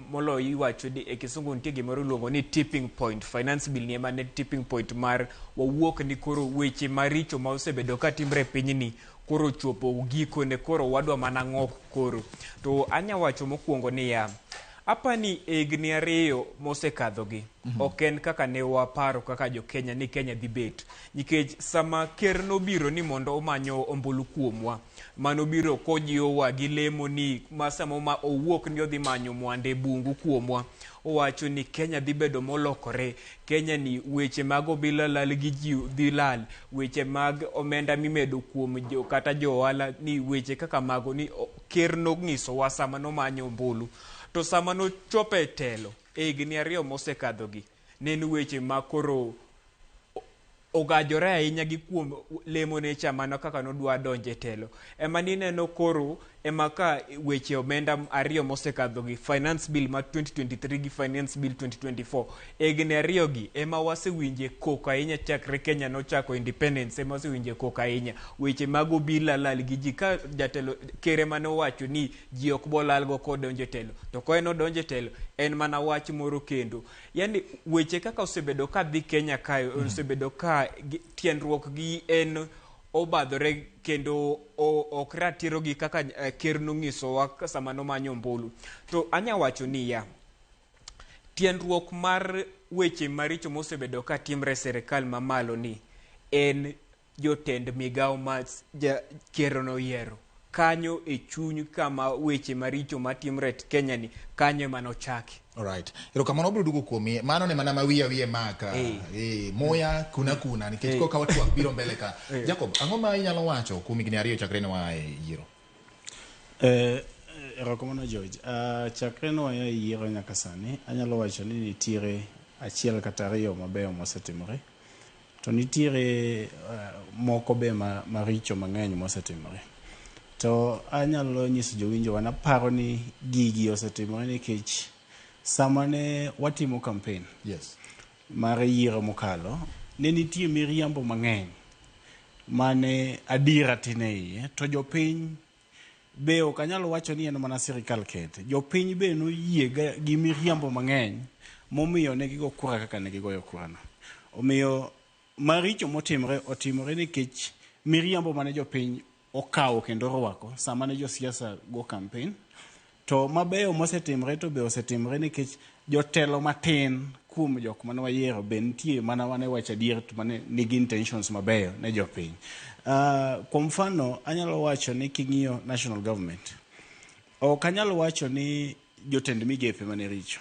molo iwacho ni e kisungu nitie gimoro iluongo ni tipping point. Finance bill ni ema ne tipping point mar wawuok ni koro weche maricho ma osebedo ka timre e pinyni koro chopo giko ne koro wadwa mana ng'ok koro. To anya wacho mokwongo ni ya apani higni 2 mosekadho gi oken kaka ne waparo kaka jo Kenya ni Kenya dhi bet, nikech sama ker nobiro ni mondo omanyo ombulu kuomwa manobiro kojiwa gi lemo ni masamo ma owuok ni odhi manyo mwande bungu kuomwa, owacho ni Kenya dhi bedo molokore. Kenya ni weche mag obila lal gi ji dhi lal, weche mag omenda mimedo kuom jo kata jo ohala ni weche kaka mago ni ker nong'iso wa sama no manyo ombulu. To sama no chope telo higni 2 mosekadho gi nen weche ma koro ogajore ahinya gi kuom lemo ne chamano kaka nodwa donje telo. Ema nineno koro ema ka weche omenda 2 mosekadho gi finance bill ma 2023 gi finance bill 2024 higni 2 gi ema wasewinje kok ahinya chakre Kenya no chako independence. Ema wasewinje kok ahinya weche mag obila lal gi ji ka jatelo kere mane owacho ni ji ok bolal go kod donje telo, to ko en odonje telo en mana wach moro kendo. Yani weche kaka osebedo ka dhi Kenya ka osebedo ka tiendruok gi en obadhore kendo ok ratiro gi kaka ker nong'iso wa sama no manyo ombulu. To anya wacho ni ya tiendruok mar weche maricho mosebedo ka timre sirikal mamalo ni en jotend migao ma ker no yiero. Kanyo e chuny kama weche maricho matimre Kenya ni kanyo manochaki. Alright. Erokamano biro dugo kuomi. Mano ne mana mawiya Maka. Moya kuna nikech koka watu biro mbele ka. Jacob, ang'o ma inyalo wacho kuom higni 2 chakre ne wa e yiero? Erokamano George. Chakre ne wa e yiero nyaka sani anyalo wacho ni nitiere achiel kata 2 mabeyo mosetimore. To nitiere moko be maricho mang'eny mosetimore. To anyalo nyiso jowinjo wana paro ni gigi osetimore nikech sama ne watimo campaign mar yiero mokalo ne nitie miriambo mang'eny mane adiera tine iye, to jopiny be ok anyalo wacho ni en mana sirikal kete, jopiny be noyie gi miriambo mang'eny momiyo ne gigo kura kaka ne gigoyo kurano. Omiyo maricho otimore nikech miriambo mane jopiny okawo kendo rwako sama ne josiasa go campaign. To mabeyo mosetimre to be osetimre nikech jotelo matin kuom jok mane wayiero be nitie mana wane wacho adier mane nigi intentions mabeyo ne jopiny. Kwa mfano anyalo wacho ni king'iyo national government, ok anyalo wacho ni jotend migepe mane richo.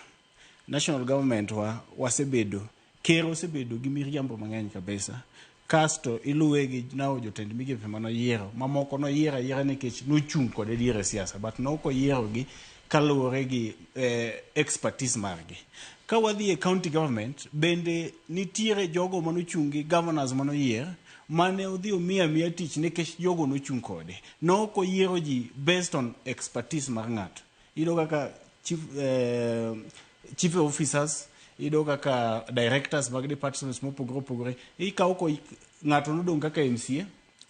National government wasebedo ker osebedo gi miriambo mang'eny kabisa. Kasto iluwe gi nao jotend migepe mano yiero mamoko no yiero nikech nochung' kod adier siasa, but noko yiero gi kaluwore gi expertise margi. Ka wadhi e county government, bende nitiere jogo manochungi governors manoyier mane odhi omiya tich nikech jogo nochung kode. Nok oyiero ji based on expertise mar ng'ato. Iyudo kaka chief officers, iyudo kaka directors mag departments mopogore opogore. Ikawo ko ng'ato nodong kaka MCA,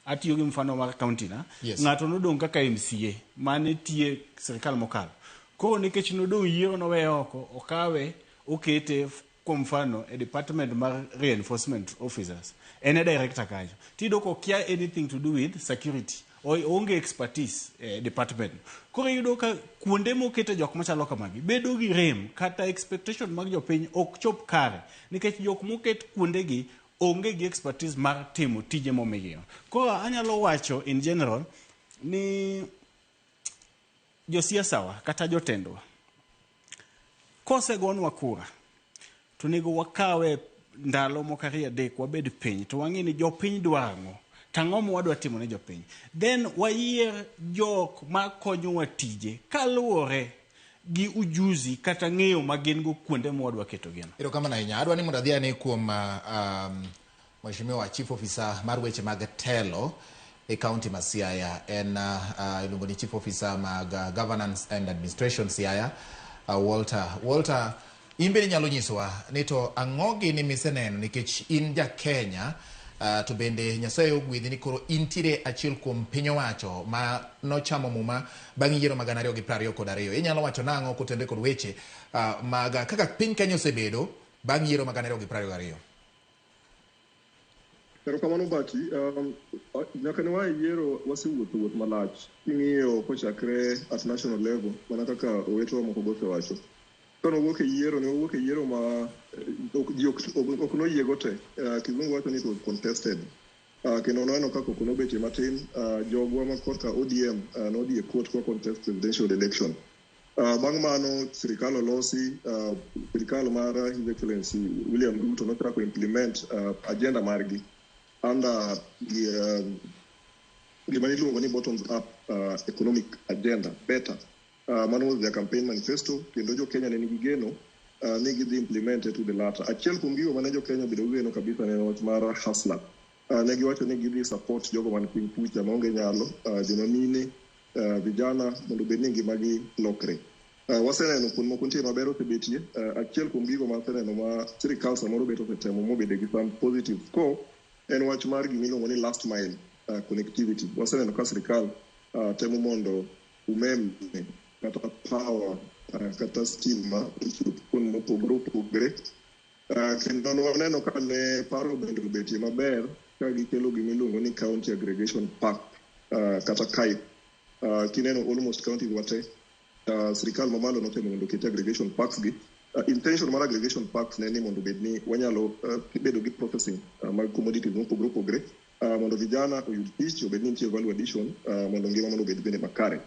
atiyo gi mfano mar county na, ng'ato nodong kaka MCA mane tie sirkal mokalo. Koro nikech nodong yiero nowe oko, okawe okete kwa mfano a department mar reinforcement officers, ene director kanyo. Tido ko kia anything to do with security. Onge expertise department. Koro yudo ka kuonde mokete jok machalo kamagi bedo gi rem kata expectation mag jopiny ok chop kare nikech jok moket kuonde gi onge gi expertise mar timo tije momigio. Koro anyalo wacho in general ni josiasawa kata jotendwa kosegonwa kura to nego wakawe ndalo mokari adek wabed piny to wang'e ni jopiny dwaro tang'o wadwa timo ne jopiny, then wayier jok makonyowa tije kaluwore gi ujuzi kata ng'eyo ma gin go kuonde mwadwa keto gino. Erokamano ahinya. Adwa ni mondo adhi ane kuom Mheshimiwa Chief Officer mar weche mag telo e county ma Siaya, en iluongo ni Chief Officer mag Governance and Administration Siaya, Walter, imbe nyalo nyisowa ni to ang'o gini miseneno nikech in ja Kenya, to bende Nyasaye ogwedhi ni koro intire achiel kuom piny owacho ma nochamo muma bang' yiero mag 2022. Inyalo wacho nang'o kotende kod weche mag kaka piny Kenya osebedo bang' yiero mag 2022? Erokamano Bati, nyaka ne wayiero wasewuotho wuoth malach. King'iyo kochakre at national level, mana kaka owetewa moko gosewacho. Kano wuok e yiero ma ok noyiego te. Kizungu wacho ni it was contested. Kendo noeno kaka ok nobetie matin. Jogwa ma korka ODM nodhi e court kwa contest presidential election. Bang' mano sirikal olosi, sirikal mar His Excellency William Ruto nochako implement agenda margi under gima iluongo ni bottoms up economic agenda, better. Mano was their campaign manifesto, kendo jo Kenya ne nigi geno ni gidhi implemented to the latter. Achiel kuom gigo mane jo Kenya bedo geno kabisa ne wach mar hustler. Ne giwacho ni gidhi support jogo man piny kucha maonge nyalo, joma mine, vijana mondo bed ni ngimagi lokre. Waseneno kuond moko nitie maber osebetie. Achiel kuom gigo ma waseneno ma sirikal samoro bet osetemo mobede gi some positive score en wach mar gimiluongo ni last mile connectivity. Waseneno ka sirikal temo mondo umeme kata power kata stima ichop kuond mopogore opogore. Kendo waneno ka ne paro bende obetie maber ka gikelo gimiluongo ni county aggregation park kata KAIP. Kineno almost county wate sirikal mamalo notemo mondo kete aggregation parks gi. Intention mar aggregation parks ne ni mondo bed ni wanyalo bedo gi processing mag commodities mopogore opogore mondo vijana oyud tich, obed ni nitie value addition mondo ngima mondo bed bende makare.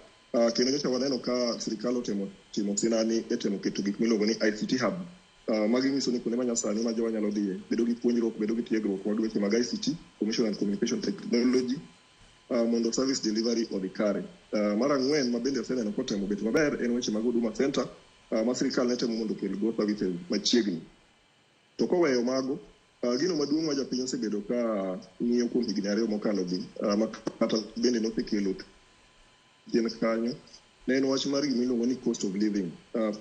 Kendo nyocha waneno ka sirikal otemo timo sinani etemo keto gik miluongo ni ICT hub. Magi nyiso ni kuonde manyasani ma jowa nyalo dhiye, bedo gi puonjruok, bedo gi tiegruok mag weche mag ICT, Information and Communication Technology, mondo service delivery odhi kare. Mar ang'wen ma bende aseneno kotemo bet maber en weche mag Huduma Center, ma sirikal ne temo mondo okel go services machiegni. To koweyo mago, gino maduong' ma japiny osebedo ka ng'iyo kuom higni 2 mokalo gi, ma kata bende nosekelo chien kanyo, ne en wach mar gimiluongo ni cost of living.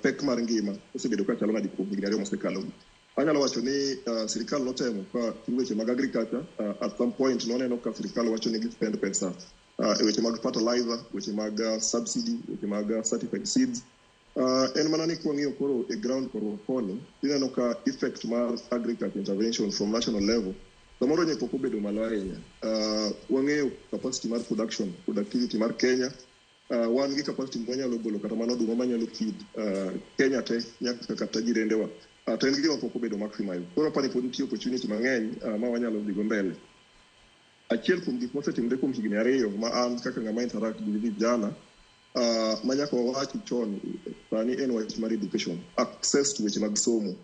Pek mar ngima osebedo ka chalo nadi kuom higni 2 mosekalo gi. Anyalo wacho ni sirikal notemo ka weche mag agriculture, at some point noneno ka sirikal wacho ni spend pesa e weche mag fertilizer, weche mag subsidy, weche mag certified seeds. En mana ni kwang'iyo koro e ground koro koni, ineno ka effect mar agriculture intervention from national level samoro ne pok obedo malo ahinya. Wang'eyo capacity mar productivity mar Kenya. Wan gi capacity mwanyalo golo kata mano oduma manyalo feed Kenya te nyaka kata jirendewa. To en gima pok obedo maximize. Koro pani pod nitie opportunity mang'eny ma wanyalo dhigo mbele. Achiel kuom gik mosetimre kuom higni 2 ma an kaka ng'ama interact gi vijana manyaka wawachi chon sani en wach mar education, access to weche mag somo.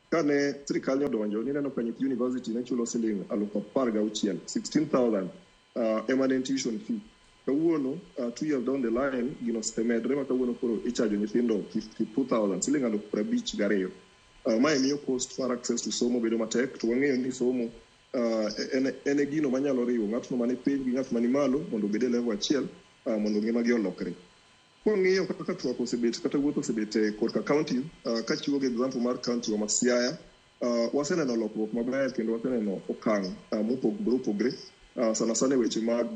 Kane sirikal nyodonjo, nineno ka nyithi university ne chulo siling 16,000 ema ne tuition fee. kawuono 2 years down the line gino semedre ma kawuono koro ichajo nyithindo 52,000 siling alufu 52. Mae miyo cost for access to somo bedo matek, to wang'eyo ni somo en gino manyalo riwo ng'atno mani piny gi ng'at mani malo mondo obed e level achiel mondo ngima gi olokre. Kwang'iyo kaka twak osebet kata wuoth osebet korka county, kachiwo gi example mar county wa Siaya, waseneno lokruok maber kendo waseneno okang' mopogore opogore, sana sana weche mag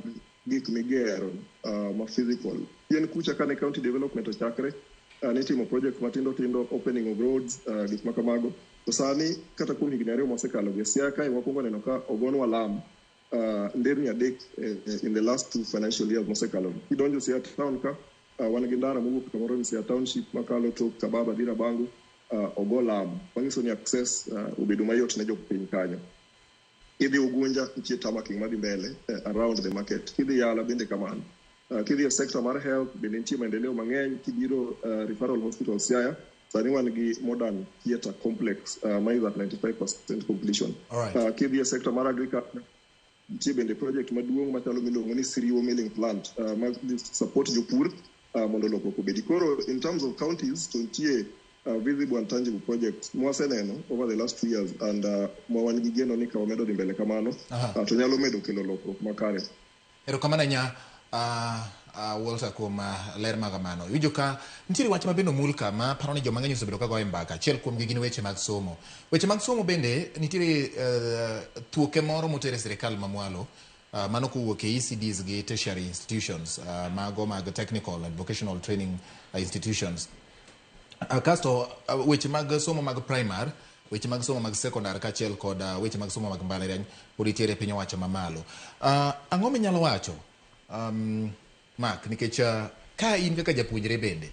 gik migero ma physical. Pien kucha kane county development ochakre, nitimo project matindo tindo, opening of roads, gik makamago. To sani kata kuom higni 2 mosekalo gi Siaya kae wakuongo neno ka ogonwa lam nderni 3 in the last 2 financial years mosekalo. Kidonjo Siaya town ka wan gi ndara mowuok kamoro ni Siaya township makalo to Kababa Dira Bangu, ogo lam. Mangiso ni access obedo mayot ne jopiny kanyo. Kidhi Ugunja nitie tamaking madhi mbele around the market. Kidhi Yala bende kamano. Kidhi sector mar health bende nitie maendeleo mang'eny. Kibiro referral hospital Siaya, sani wan gi modern theatre complex ma is at 95% completion. Kidhi sector mar agriculture, nitie bende project maduong' machalo miluongo ni Siriwo milling plant ma support jopur mondo lokruok obedi. Koro in terms of counties to nitie visible and tangible projects mwaseneno over the last 2 years, and mwan gi geno ni ka wamedo dhi mbele kamano to nyalo medo kelo lokruok makare. Erokamano nya Walter kuom ler magamano. Winjo ka nitiere wach mabende mulka ma paro ni joma ng'eny osebedo ka goyo mbaka. Achiel kuom gin weche mag somo. Weche mag somo bende nitiere thuoke moro motere sirikal mamwalo, mano kowuok e ECDs gi tertiary institutions, mago mag technical and vocational training institutions. Kasto weche mag somo mag primary, weche mag somo mag secondary kachiel kod weche mag somo mag mbalariany pod itiere piny owacho mamalo. Ang'o minyalo wacho Mark, nikech ka in kaka japuonjre bende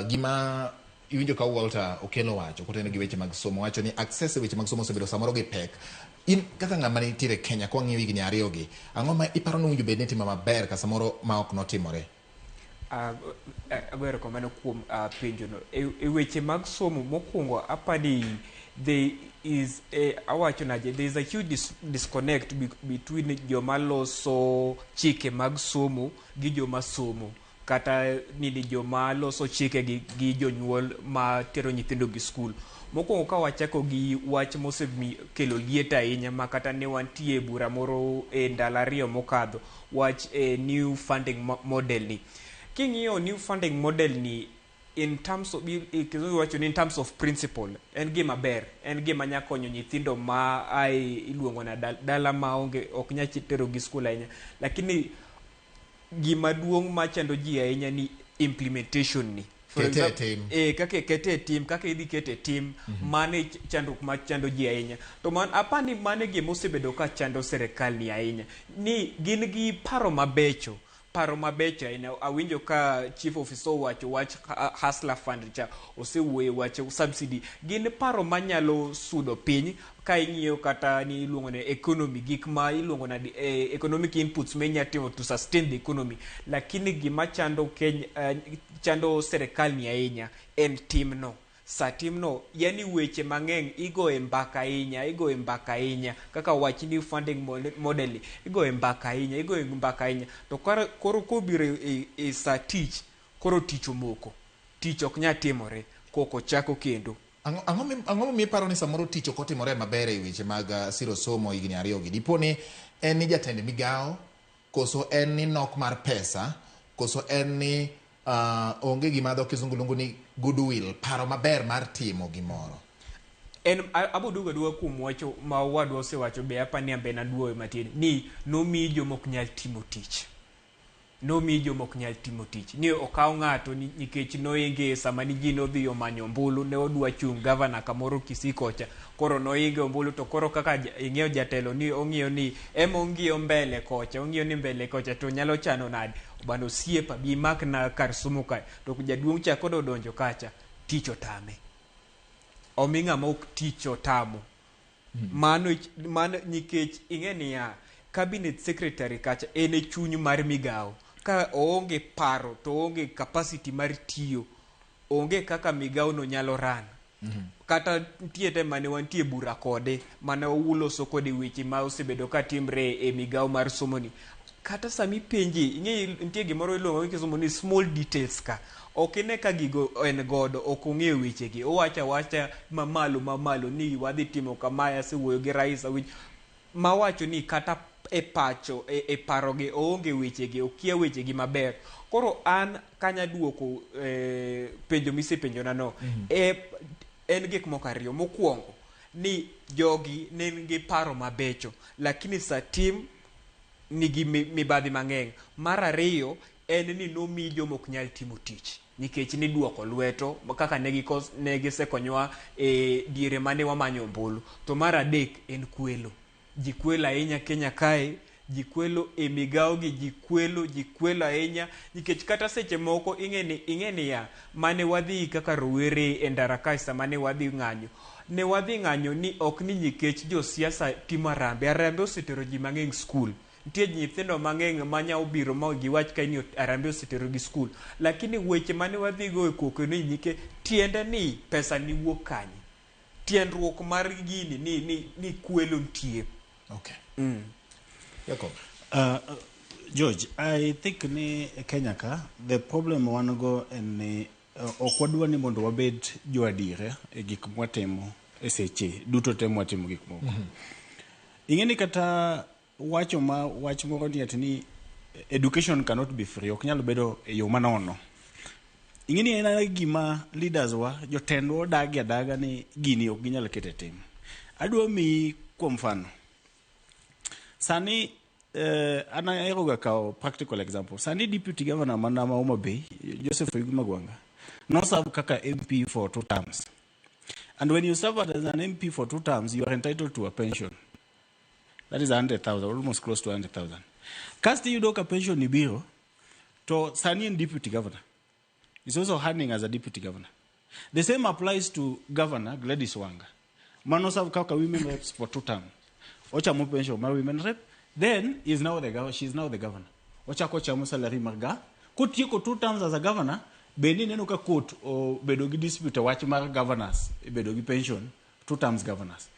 gima iwinjo ka Walter okelo wacho kotene gi weche mag somo, wacho ni access weche mag somo osebedo samoro gi pek. In kaka ng'ama nitiere Kenya kwa ng'iyo higni 2 gi, ang'o ma iparo ni winjo bed ni timo maber ka samoro ma ok notimore? Agwero komano kuom penjono e weche mag somo mokwongo apani there is a huge disconnect between joma loso chike mag somo gi joma somo, kata nini joma loso chike gi jonyuol ma tero nyithindo gi skul. Mokwongo ka wachako gi wach mosekelo liet ahinya, ma kata ne wantie bura moro e ndalo 2 mokadho, wach new funding model ni. King'iyo new funding model ni in terms of principle, en gima ber, en gima nya konyo nyithindo ma iluongo na dala ma ok nya tero gi skul ahinya, lakini gima duong' ma chando ji ahinya ni implementation ni. Kaka kete tim, kaka idhi kete tim, mane chandruok ma chando ji ahinya. To apani mane gima osebedo ka chando serikal ni ahinya, ni gin gi paro mabecho ahinya. Awinjo ka chief officer wacho wach hustler fund cha osewuoye wacho subsidy. Gin paro manyalo sudo piny ka ing'iyo kata ni iluongo ne economy, gik ma iluongo na economic inputs menyatimo to sustain the economy. Lakini gima chando serikal ni ahinya en timno. Timno, yani weche mang'eny igoe mbaka ahinya, kaka wach ni funding model igoe mbaka ahinya. To koro kobiro e tich, koro tich omoko, tich ok nya timore, koko chako kendo. Ang'o mi paro ni samoro tich ok otimore maber e weche mag siro somo higni 2 gi? Diponi en ni jatend migao, koso en ni nok mar pesa, koso en ni onge gima dho kizungu luongo ni goodwill, paro maber mar timo gimoro? Aboduga kuom wacho ma wadwa osewacho be apani ambe na duoe matin ni nomi jomok nyal timo tich. Ni okaw ng'ato nikech noinge sama ni ji nodhi omanyo ombulu, ne odwa chung' gavana kamoro Kisikocha, koro noinge ombulu, to koro kaka ing'eyo jatelo ni ong'iyo ni ong'iyo mbele kocha to nyalo chano nade bando siepa bi mak na kar somo ka, to jaduong' cha kodo donjo kacha, tich otame. Oming'a ma ok tich otamo. Mano nikech ing'eni ya cabinet secretary kacha ene chuny mar migao. Ka oonge paro to oonge capacity mar tiyo, onge kaka migao no nyalo ran. Kata tiete mane wantie bura kode, mane uloso kode weche ma osebedo ka timre e migao mar somo ni. kata sami penji ing'e nitie gimoro iluongo gi kisungu ni small details ka ok ine ka gigo en godo ok ong'eyo wechegi owacha mamalo ni wadhi timo kamae asewuoyo gi rais awinj mawacho ni kata e pacho e parogi oonge wechegi okia wechegi maber koro an kanya duoko penjo misepenjona no en gik moko ariyo mokwongo ni jogi nigi paro mabecho lakini satim nigi mibadhi mang'eny mar ariyo en ni nomi joma ok nyal timo tich nikech ni duoko lweto kaka ne gisekonywa e diere mane wamanyo ombulu to mar adek en kwelo ji kwelo ahinya Kenya kae ji kwelo e migawogi ji kwelo ahinya nikech kata seche moko ing'eni ya mane wadhi kaka rowere e ndara kae sama ne wadhi ng'anyo ni ok ni nikech josiasa timo arambe osetero ji mang'eny skul nitie nyithindo mang'eny manya obiro ma giwach ka ni arambe osetero gi skul lakini weche mane wadhi go e koko ni nike tiende ni pesa ni wuok kanye tiendruok mar gini ni kwelo ntie. Okay. Jacob. George, I think ni Kenya ka the problem wan go en ni ok wadwa ni mondo wabed jo adiera e gik mwatimo e seche duto temo watimo gik moko. Ing'eni kata wach moro ni education cannot be free ok nyalo bedo e yo manono. Ing'eni en gima leaders wa jotendwa odagi adaga ni gini ok ginyal kete tim. Adwa mi kuom mfano sani ana eroga kao practical example sani deputy governor manama Homa Bay Joseph Magwanga no serve kaka MP for 2 terms and when you serve as an MP for 2 terms you are entitled to a pension that is 100,000 almost close to 100,000 cast you doka pension ni biro to sani in deputy governor is also earning as a deputy governor. The same applies to Governor Gladys Wanga mano serve kaka women reps for 2 terms Ochamo pension my women rep then she's now the governor ochako chamo salary marga kotieko 2 terms as a governor beni neno ka court o bedo gi dispute wach mar governors bedo gi pension 2 terms governors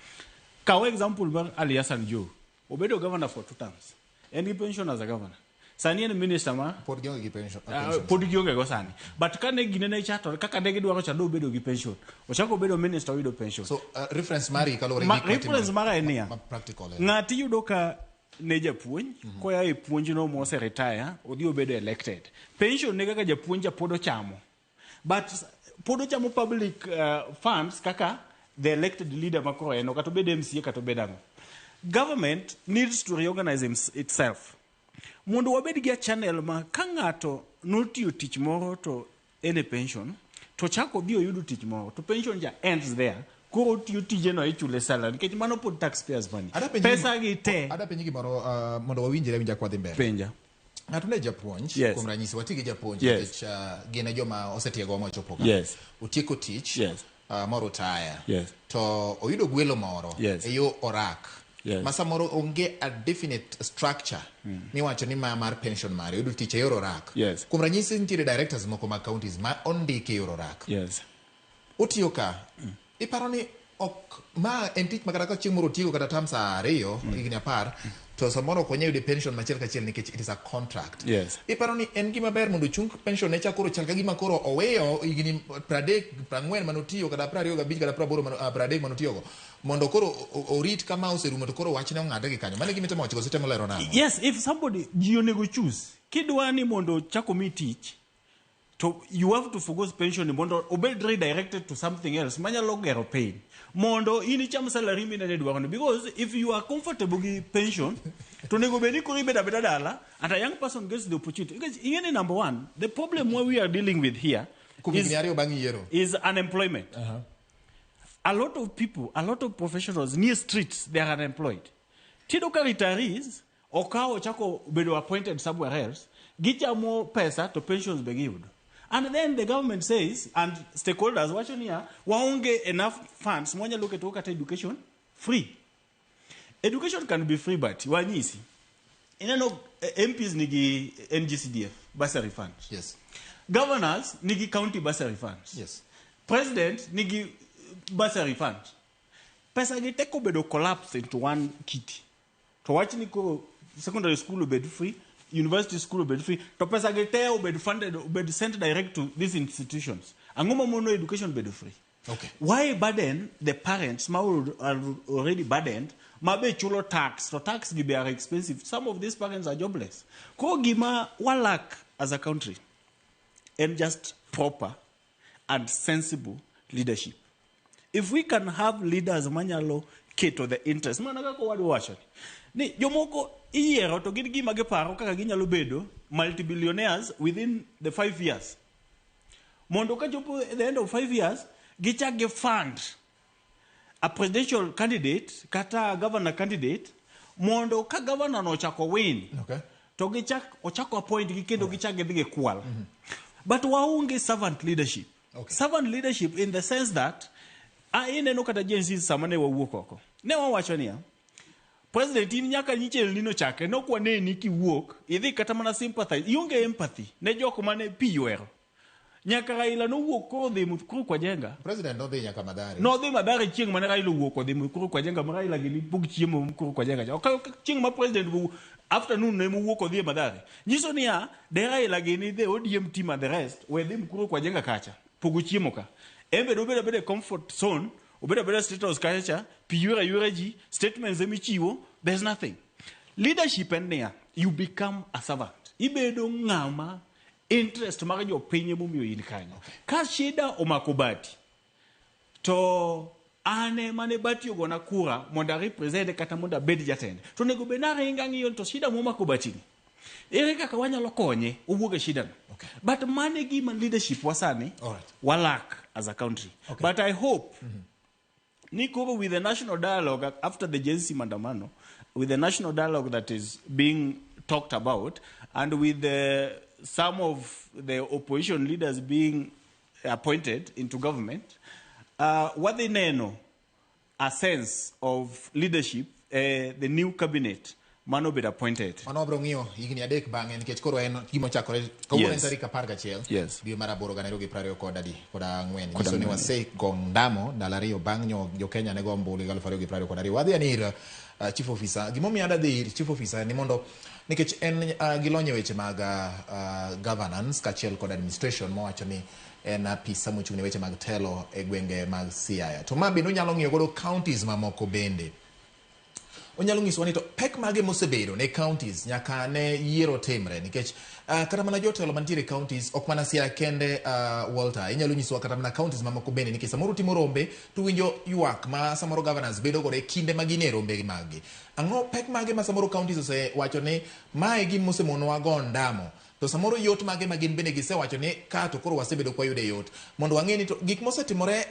kaw example mar Ali Hassan Joho obedo governor for 2 terms en gi pension as a governor sani en minister ma pod gionge gi pension pod gionge go sani but kane ginene chato kaka ne gidwaro cha do bedo gi pension ochako bedo minister wido pension so reference mari kalore gi reference mara enia practical ngati yudo ka ne japuonj koya e puonj no mose retire odhi obedo elected pension ne kaka japuonj podo chamo but podo chamo public funds kaka the elected leader makoro eno kata bedo MCA kata bedo government needs to reorganize itself mondo wabed gi channel ma ka ng'ato notiyo tich moro to ene pension to chako bio yudo tich moro to pension ja ends there koro tiyo tije no ichule salary nikech mano pod taxpayers money pesa gi te ada penji gimoro mondo wawinjre winja kwa dhi mbele penja ng'ato ne japuonj yes. kuom ranyisi watigi japuonj yes. gine joma osetiego mochopo ka yes. utieko tich yes. moro taya yes. to oyudo gwelo moro yes. e yo orak yes. ma samoro onge a definite structure miwacho ni mar pension mare yudo tich e yor orak yes. kuom ranyisi nitiere directors moko mag counties ma ondiki e yor orak yes. utiyo ka iparo ni ok ma en tich makata ka chieng' moro tiyo kata tam sa 2 higni 10 to samoro ok onyayude pension machiel kachiel nikech it is a contract yes. iparo ni en gima ber mondo chung pension ne chakoro chal ka gima koro oweyo higni 30 40 manotiyo kata 25 kata 30 manotiyogo mondo koro orit kama oserumo to koro wachne ong'ade gi kanyo mane gimitemo wachgo sitemo lero nang'o yes if somebody ji onego choose kidwa ni mondo chako mi tich to you have to forgo pension mondo obed redirected to something else manyalo gero pain mondo ini cham salary minene dwaro because if you are comfortable gi pension to nego beni kuri beda dala and a young person gets the opportunity because in number one the problem where we are dealing with here is unemployment. A lot of people, a lot of professionals near streets, they are unemployed. Tidoka retirees or kao chako bedo appointed somewhere else, get your more pesa to pensions be given. And then the government says, and stakeholders watching here, waonge enough funds, mwanya look at education, free. Education can be free, but wanyisi. Inano MPs nigi NGCDF, bursary funds. Yes. Governors nigi county bursary funds. Yes. President nigi bursary funds. Pesa gi teko bedo collapse into one kitty. To watch niko secondary school bed free, university school obed free, to pesa ge te obed funded, obed sent direct to these institutions. Angoma mono education bed free. Okay. Why burden the parents, are already burdened, mabe chulo tax, so tax give are expensive. Some of these parents are jobless. Ko gima walak as a country, and just proper and sensible leadership. If we can have leaders manyalo keto the interest, manaka ko wadu wacho ni jomoko iyiero to gin gima giparo kaka ginyalo bedo multi-billionaires within the 5 years. Mondo ka chopo at the end of 5 years, gichak fund a presidential candidate kata a governor candidate, mondo ka governor no chako win. Okay. To gichak ochako appoint gikendo gichak gidhi kwal. But waunge servant leadership. Okay. Servant leadership in the sense that ineno kata agencies samane wawuok oko. Ne wawacho niya, President in nyaka nyichel nino chake no kwa ne niki wuok idhi kata mana sympathize ionge empathy ne joko mane piyuero nyaka Raila no wuok ko dhi mukuru kwa jenga President no dhi nyaka Madare no dhi Madare chieng mane Raila wuok ko dhi mukuru kwa jenga Raila gini pug chiemo mukuru kwa jenga okay chieng ma President bu afternoon ne mu wuok ko dhi Madare nyiso niya de Raila gini the ODM team and the rest we dhi mukuru kwa jenga kacha pugu chiemo ka embe do bede comfort zone ubeda status kacha piyura ji statements emichiwo there's nothing leadership and there you become a servant ibedo ngama interest mara jo pinye mumiyo in kanyo ka shida omakobati to ane mane bati ogona kura monda represent kata monda bed jatende to nego benare ingangiyo to shida momakobati ere kaka wanyalo konye owuoge shida okay. But mane gima leadership wasani walak as a country okay. But I hope Nikoro with the national dialogue after the JNC Mandamano, with the national dialogue that is being talked about, and with some of the opposition leaders being appointed into government, what they know, a sense of leadership, the new cabinet, mano bed appointed. Mano brongio igni adek bangen nikech koro en gimo chakore kawuono en tarik 11 dwe mar aboro gana 2024 nyiso ni wase gongdamo dalariyo bang' jo Kenya ne gombo 2022 wadhi anir chief officer gimomiyo adhi ir chief officer ni mondo nikech en gilonye weche mag governance kachiel kod administration mowacho ni en apisa mochung' ne weche mag telo e gwenge mag Siaya to ma bende onyalo ng'iyo godo counties mamoko bende onyalo nyiso ni to pek mage mosebedo ne counties nyaka ne yiero timre nikech kata mana jotelo mantiere counties ok mana Siaya kende Walter inyalo nyiso kata mana counties mamoko bende nikech samoro timo rombe to winjo ywak ma samoro governors bedo gore kinde magine rombe magi ang'o pek mage ma samoro counties osewacho ni mae gi mosemonowa go ndamo to samoro yot mage magin bende gisewacho ni ka to koro wasebedo kwa yude yot mondo wang'e ni to gik mosetimore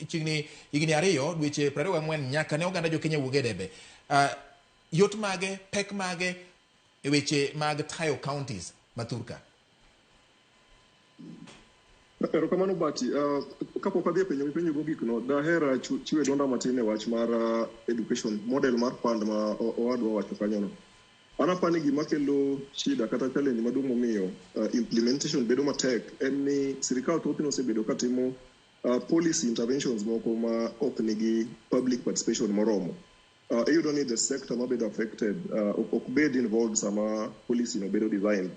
chigni higni 2 dweche 24 nyaka ne oganda jo Kenya wuoge debe yot mage pek mage e weche mag tayo counties maturka erokamano bati kapok adhi penjo mogik no dahera chiwe donda matin e wach mar education model mar fund ma owadwa wacho kanyono anapani gima kelo shida kata challenge maduong' momiyo implementation bedo matek en ni sirikal thothne osebedo katimo policy interventions moko ma ok nigi public participation moromo iyudo ni the sector mabedo affected ok bed involved sama policy no bedo designed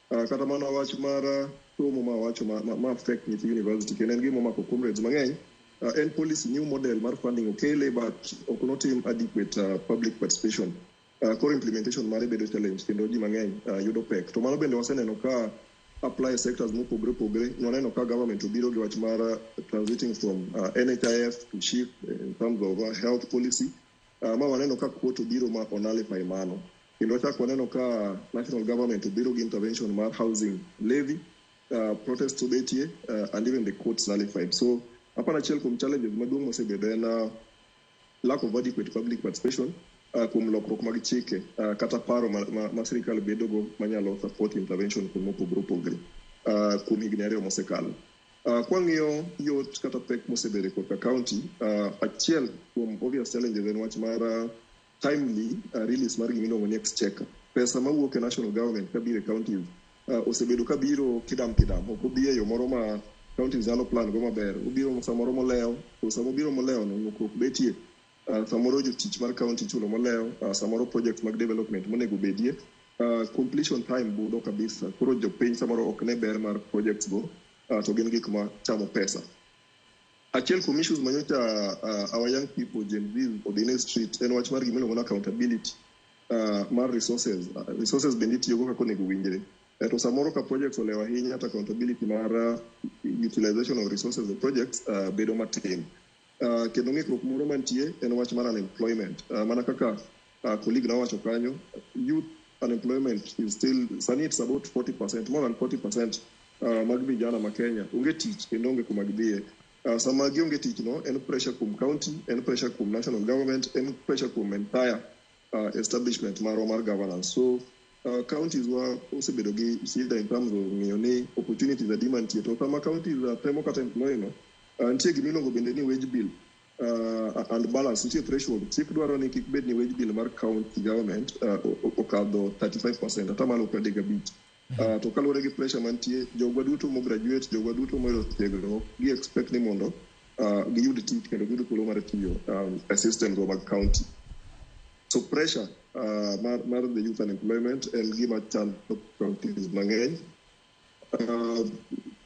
kata mana wach mar somo ma wacho ma affect nyithi university kendo en gima omako comrades mang'eny en policy new model mar funding okele but ok notim adequate public participation core implementation mare bedo challenge kendo ji mang'eny yudo pek to mano bende waseneno ka apply sectors mopogore opogore noneno ka government obiro gi wach mar transiting from NHIF to SHIF in terms of health policy ma waneno ka quote obiro ma onalify mano kendo wachak waneno ka national government obiro gi intervention mar housing levy protests obetie and even the courts nullified so hapana achiel kuom challenges maduong' mosebedo en lack of adequate public participation kuom lokruok mag chike kata paro ma sirikal bedogo manyalo support intervention kuom mopogore opogore kuom higni 2 mosekalo. Kwang'iyo yot kata pek mosebedo kod county achiel kuom obvious challenges en wach mar timely release mar gimiluongo ni exchequer. Pesa mawuok e national government kabiro e counties osebedo kabiro kidam ok obi e yo moro ma counties nyalo plan go maber obiro samoro molewo to samo biro molewo no lokruok betie samoro jotich mar county chulo molewo samoro projects mag development monego bedie completion time budo kabisa. Koro jopiny samoro ok ne ber mar projects go to gin gik ma chamo pesa. Achiel kuom issues manyocha our young people, Gen Z, or the next street, en wach mar gimiluongo ni accountability mar resources. Resources bende itiyogo kaka onego winjre. To samoro ka projects olewo ahinya, to accountability mar utilization of resources of projects bedo matin. Kendo ng'ikruok moro mantie en wach mar unemployment. Mana kaka colleague nawacho kanyo, youth unemployment is still, sani it's about 40%, more than 40% mag vijana ma Kenya onge tich kendo onge kuma gidhiye. Sama gionge tich no, en pressure kum county, en pressure kum national government, en pressure kum entire establishment mar governance. So counties were also bedo gi shida in terms of ng'iyo ni opportunities adi mantie. To sama counties temo kata employ no, nitie gimiluongo bende ni wage bill and balance, nitie threshold. Chik dwaro ni kik bed ni wage bill mar county government okadho 35%, ata malo 35. To kaluwore gi pressure mantie, jogwa duto mo graduate, jogwa duto mo tiegruok, gi expect ni mondo giyud tich kendo giyud thuolo mar tiyo e systems mag county. So pressure mar the youth unemployment en gima chando counties mang'eny.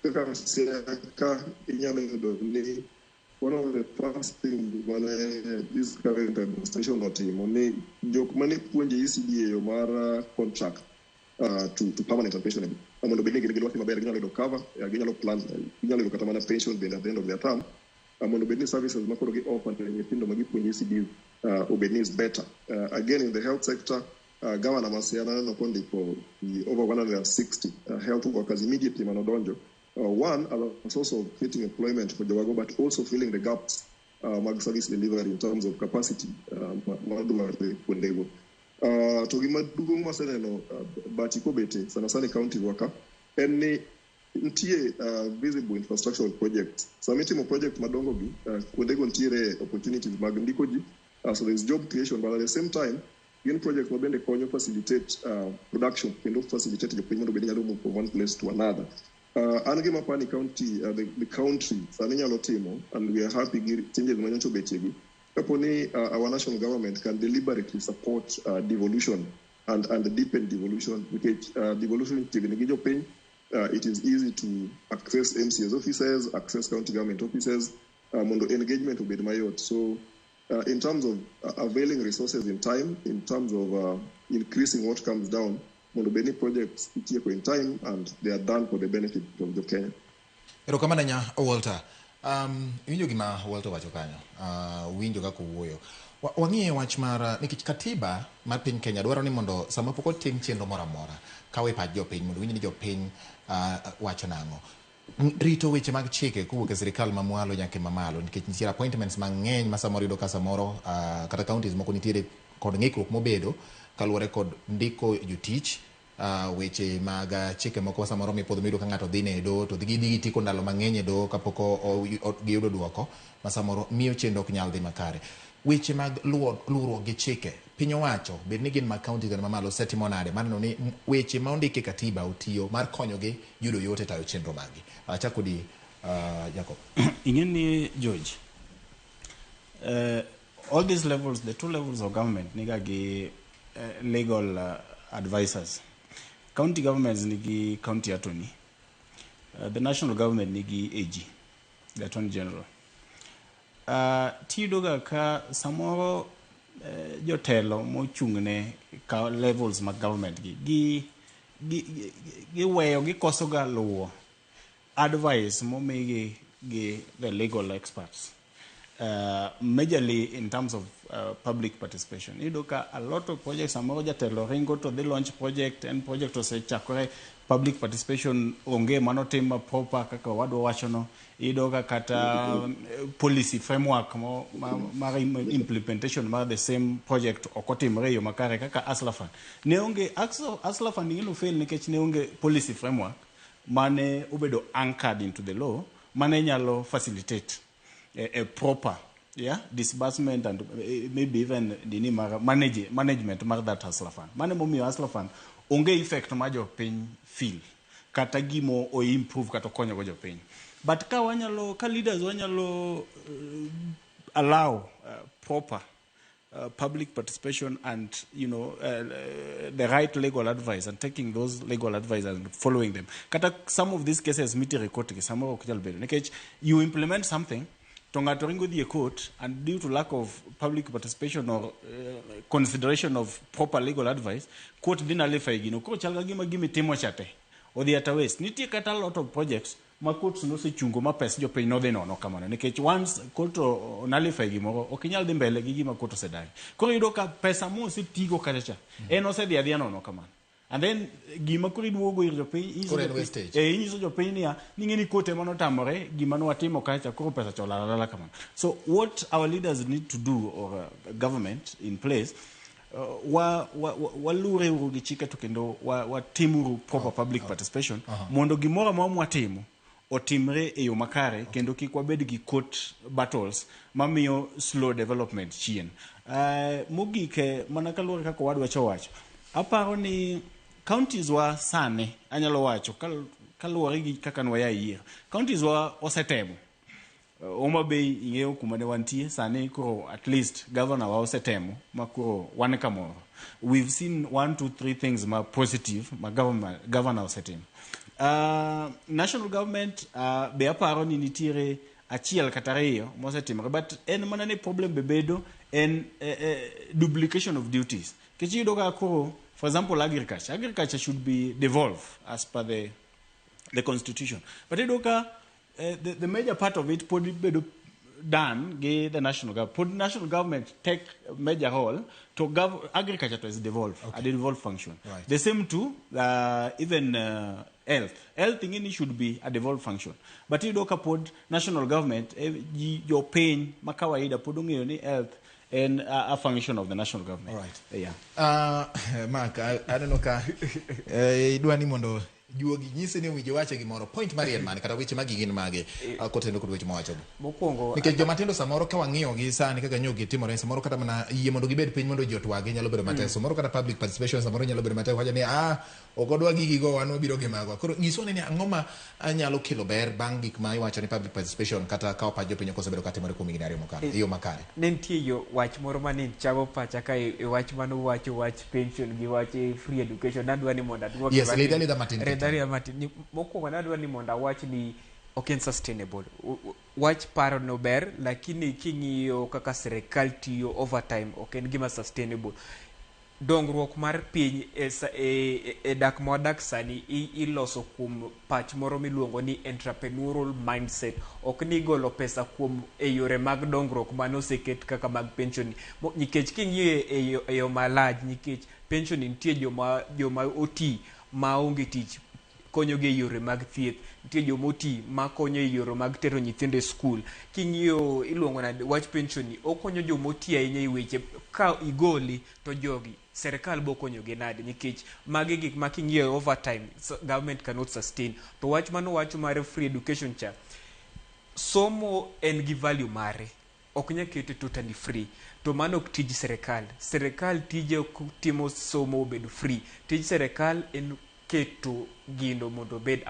Kaka inyalo yudo ni one of the first things mane this current administration otimo ni jok mane puonje ECD yo mar contract to permanent and pensionable. Mondo bende gin lwasi maber, ginyalo yudo cover, ginyalo plan, ginyalo yudo kata mana pension bende at the end of their term. Mondo bende services makoro gi offer ne nyithindo ma gipuonje ECD obed is better. Again, in the health sector, Governor Masiana no kondiko over 160 health workers immediately manodonjo. One, as a source of creating employment for Jowago, but also filling the gaps mag service delivery in terms of capacity. To gimaduong' maseneno batiko bete sana sana county worker en ni ntie visible infrastructural projects. Samitimo project madongo gi kuondego ntiere opportunities mag ndiko ji. So there is job creation, but at the same time, gin project mabende konyo facilitate production kendo facilitate jopiny mondo bende nyalo move from one place to another. An gima pani county, the country sani nyalo timo, and we are happy gi changes manyocho bechegi. Kaponi our national government can deliberately support devolution and deepen devolution, because devolution tignigi jopiny, it is easy to access MCS offices, access county government offices, mondo engagement obed mayot. So in terms of availing resources in time, in terms of increasing what comes down, mondo beni projects itieko in time and they are done for the benefit of the Kenya. Erokamano nya Walter. Winjo gima Walter wacho kanyo. Winjo kaka wuoyo. Wang'iye wach mar nikech katiba mar piny Kenya dwaro ni mondo sama pok otim chenro moro amora kawe pach jopiny mondo winj ni jopiny wacho nang'o. Rito weche mag chike kowuok e sirikal mamwalo nyaka mamalo nikech nitiere appointments mang'eny ma samoro yudo ka samoro kata counties moko nitiere kod ng'ikruok mobedo kaluwore kod ndiko jotich, weche mag chike moko samoro mipodho miyudo ka ng'ato dhi ne do to dhi tiko ndalo mang'eny e do kapok giyudo duoko ma samoro miyo chenro ok nyal dhi makare. Weche mag luwruok gi chike piny owacho bed ni gin mag county kata mamalo setimo nade mar neno ni weche ma ondike katiba otiyo mar konyogi yudo yote tayo chenro magi. Achako di Jacob. Ingeni George, all these levels, the two levels of government, niga gi legal advisors. County governments nigi county attorney. The national government nigi AG, the attorney general. Tidoga ka samoro jotelo mochungne ka levels mag government gi weyo gi koso ga luwo advice momigi gi the legal experts, majorly in terms of public participation. Idoka a lot of projects samoro jatelo ringo to the launch project and project osechakore, public participation onge manotima proper kaka wadwa wachono. Idoka kata policy framework mar implementation mar the same project okotimre yo makare kaka aslafan ne onge aslafan ngilo fail nikech ne onge policy framework mane obedo anchored into the law mane nyalo facilitate a proper disbursement and maybe even dini management mar that aslafan mane momiyo aslafan onge effect ma jo piny feel kata gimo o improve kata konyo go jo piny. But ka leaders wanyalo allow proper public participation and, the right legal advice and taking those legal advice and following them. Kata some of these cases miti rekoti some of you implement something tongatoringo the court and due to lack of public participation or consideration of proper legal advice, court dina lefa igino ko chalga gima timo chate or the other ways. Niti kata lot of projects ma court no se chungo ma pes jo pe no de no kamano nikech once court nalefa igimo okinyal dhi mbele gi gima court sedai. Koro yudo ka pesa mo se tigo kacha eno se dia no kamano. And then gima kuri duogo ir jopiny inyiso jopiny niya ning'eni kote mano tamore gima nwatimo kacha koro pesa cholalala kamano. So what our leaders need to do, or government in place, walure uru gi chike to kendo watimuru proper public participation mondo gimoro ma mwatimo otimre e yo makare kendo kik wabed gi court battles mamiyo slow development chien. Mogike mana kaluwore kaka wadwa wacho aparo ni counties wa sane anyalo wacho kaluwore gi kaka nwaya yier counties wa osetemo Homa Bay ing'eyo kuma ne wantie sane koro at least governor wa osetemo makoro wan kamoro. We've seen 1 to 3 things ma positive ma governor osetemo. National government be aparo ni nitiere achiel kata ariyo mosetimore, but en mana ne problem bebedo en duplication of duties. Kichido ka koro, for example, agriculture should be devolved as per the constitution, but the major part of it put done the national government. Put national government take major role to agriculture to is devolved, a devolved function. Right. The same too, even health. Health thing should be a devolved function. But you don't put national government, your pain, makawaida, putting health and a function of the national government. All right. Yeah. Mark, I don't know ka idwani mondo juogi nyise ni winjo wache gimoro point Marian man kata weche magi gin mage kotendo kod weche mawacho mokwongo nikech joma tindo samoro ka wang'iyo gi sani kaka nyogi timore samoro kata mana yie mondo gibed piny mondo jotwagi nyalo bedo matek samoro kata public participation samoro nyalo bedo matek wacho ni okodwa gigi go wan wabiro gi mago koro nyisoni ni ang'o ma anyalo kelo ber bang' gik ma iwacho ni public participation kata ka opaj jopiny kosebedo katimore kuom higni ariyo mokalo iyo makare ne nitie yo wach moro mane chamo pacha ka wach mano wacho wach pension gi wach free education nadwa ni mondo adwok yes leader Martin Daria Martin mokwongo nadwa ni mondo awach ni ok en sustainable. Wach paro no ber lakini king'iyo kaka sirikal tiyo overtime ok en gima sustainable. Dongruok mar piny e dak mwadak sani iloso kuom pach moro miluongo ni entrepreneurial mindset. Ok ni golo pesa kuom e yore mag dongruok manoseket kaka mag pension nikech king'iyo e yo malaj nikech pension nitie joma oti maonge tich konyoge e yore mag thieth, nitie jomoti makonyo e yore mag tero nyithindo e skul. King'iyo iluongo na wach pension ni okonyo jomoti ahinya e weche ka igoli to jogi serikal bo konyoge nade nikech magi gik ma king'iyo overtime government cannot sustain. To wach mano wacho mar free education cha somo en gi value mare ok nya kete totally free to mano ok tij serikal tije timo somo bedo free. Tij serikal en keto gino mondo bed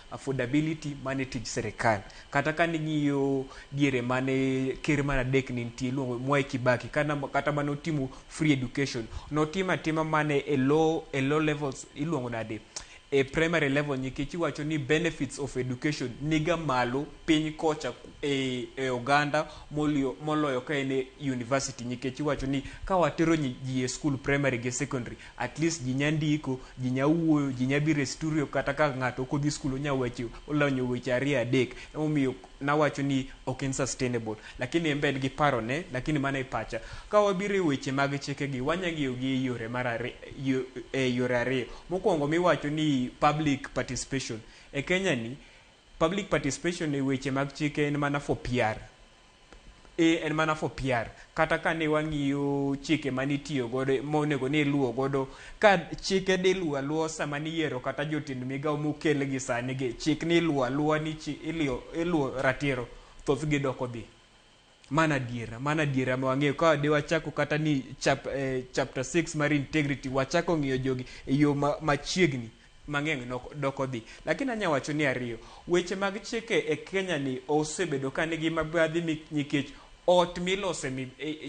affordability mane tij serikal. Kata ka ning'iyo diere mane ker mar adek ni nitie luongo Mwai Kibaki kata mane otimo free education notima mane e low levels iluongo nade e primary level nikech iwacho ni benefits of education niga malo piny kocha e oganda moloyo ka en university nikech iwacho ni ka watero ji e school primary gi secondary at least ji nyandiko ji nyawuoyo ji nyabire studio kata ka ng'ato kodhi school onyaweche olanyo weche ariyo adek omiyo nawacho ni ok en sustainable lakini embed gi paro ne lakini mana e pacha ka wabire weche mag chike gi wanyagio gi yore yore ariyo. Mokwongo miwacho ni public participation e Kenya ni public participation e weche mag chike en mana for PR. En mana for PR. Kata ka ne wang'iyo chike manitiyo godo monego ne luwo godo ka chike de luwo sama ni yiero kata jotend migawo mokel gi sani gi chik ni luwo ni iluwo ratiro thoth gi doko dhi mana diera ma wang'eyo ka de wachako kata ni chapter 6 mar integrity wachako ng'iyo jogi e yo machiegni mang'eny doko dhi. Lakini anya wacho ni ariyo weche mag chike e Kenya ni osebedo ka nigi mabadhi nikech ot milose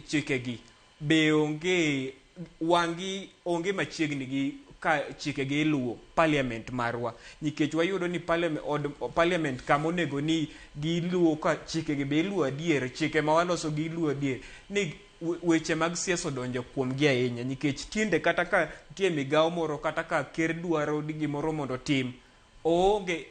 chike gi be onge wangi onge machiegni gi ka chike gi iluwo parliament marwa nikech wayudo ni parliament kama onego ni giluwo ka chike gi be iluwo adier chike ma waloso gi iluwo adier ni weche mag siasa odonjo kuom gi ahinya nikech tinde kata ka nitie migawo moro kata ka ker dwaro gimoro mondo tim onge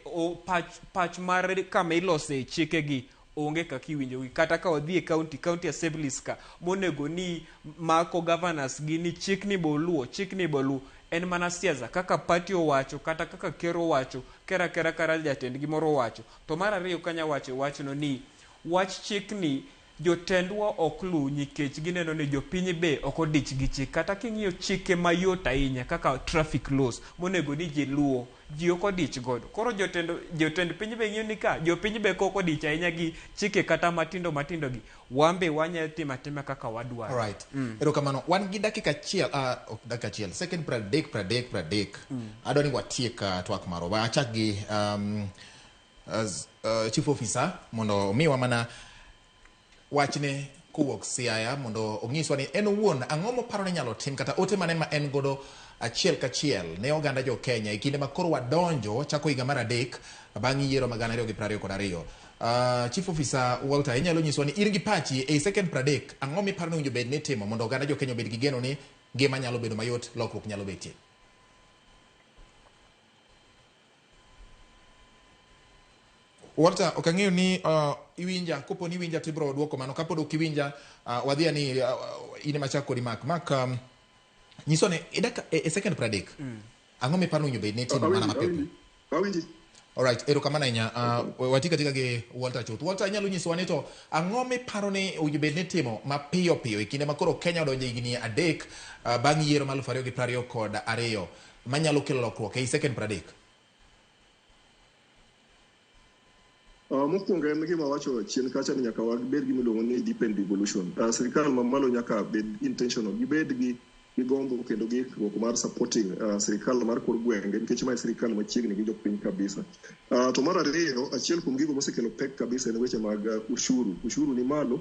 pach mar kama ilose chike gi onge kaka iwinjogi kata ka odhi e county assemblies ka monego ni mako governors gi ni chikni boluwo en mana siasa kaka party owacho kata kaka ker owacho kera jatend gimoro owacho to mar ariyo kanya wachno ni wach chikni jotendwa ok lu nikech gineno ni jopiny be ok odich gi chik kata king'iyo chike mayot ahinya kaka traffic laws monego ni ji luwo ji ok odich godo koro jotend piny be ng'iyo ni ka jopiny be ok odich ahinya gi chike kata matindo gi wambe wanya timo kaka wadwaro. Alright. Erokamano wan gi dakika achiel second pradek adwani watiek twak marwa achak gi chief officer mondo omiwa mana wachne kowuok Siaya mondo onyiswa ni en owuon ang'o moparo ni nyalo tim kata ote mane ma en godo achiel kachiel ne oganda jo Kenya e kinde ma koro wadonjo chako higa mar 3 bang' yiero ma 2022. Chief Officer Walter inyalo nyiswa ni in gi pachi e second pradek ang'o miparo ni owinjo bed ni timo mondo oganda jo Kenya obed gi geno ni ngima nyalo bedo mayot lokruok nyalo betie. Walter, okang'eyo ni iwinja, kopo ni iwinja tibro duoko mano, kapod ok iwinja wadhia ni ine machak kodi mak nyiso ne e second pradek ang'o miparo ni bed ni timo mana mapiyo. Alright, erokamano ahinya. Watika gi Walter Chuth. Walter, inyalo nyisowa ni to ang'o miparo ni owinjo bed ni timo mapiyo e kinde ma koro Kenya odonjo higni 3 bang' yiero mar 2022 manyalo kelo lokruok e second pradek. Mokwongo en gima wacho chien kacha ni nyaka wabed gi miluongo ni deepened devolution. Sirikal mamalo nyaka bed intentional, gibed gi gombo kendo gi ikruok mar supporting sirikal mar kor gwenge nikech ma sirikal machiegni gi jopiny kabisa. To mar ariyo, achiel kuom gigo mosekelo pek kabisa en weche mag ushuru ni malo.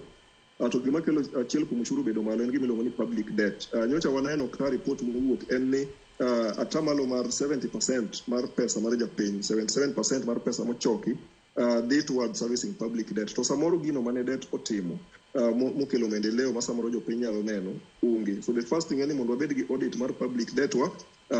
To gima kelo achiel kuom ushuru bedo malo en gima iluongo ni public debt. Nyocha waneno ka report mowuok en ni atamalo mar 70% mar pesa mar japiny, 77% mar pesa mochoki dhi towards servicing public debt. To samoro gino mane debt otimo mokelo maendeleo ma samoro jopiny nyalo neno onge. So the first thing en ni mondo wabed gi audit mar public debt wa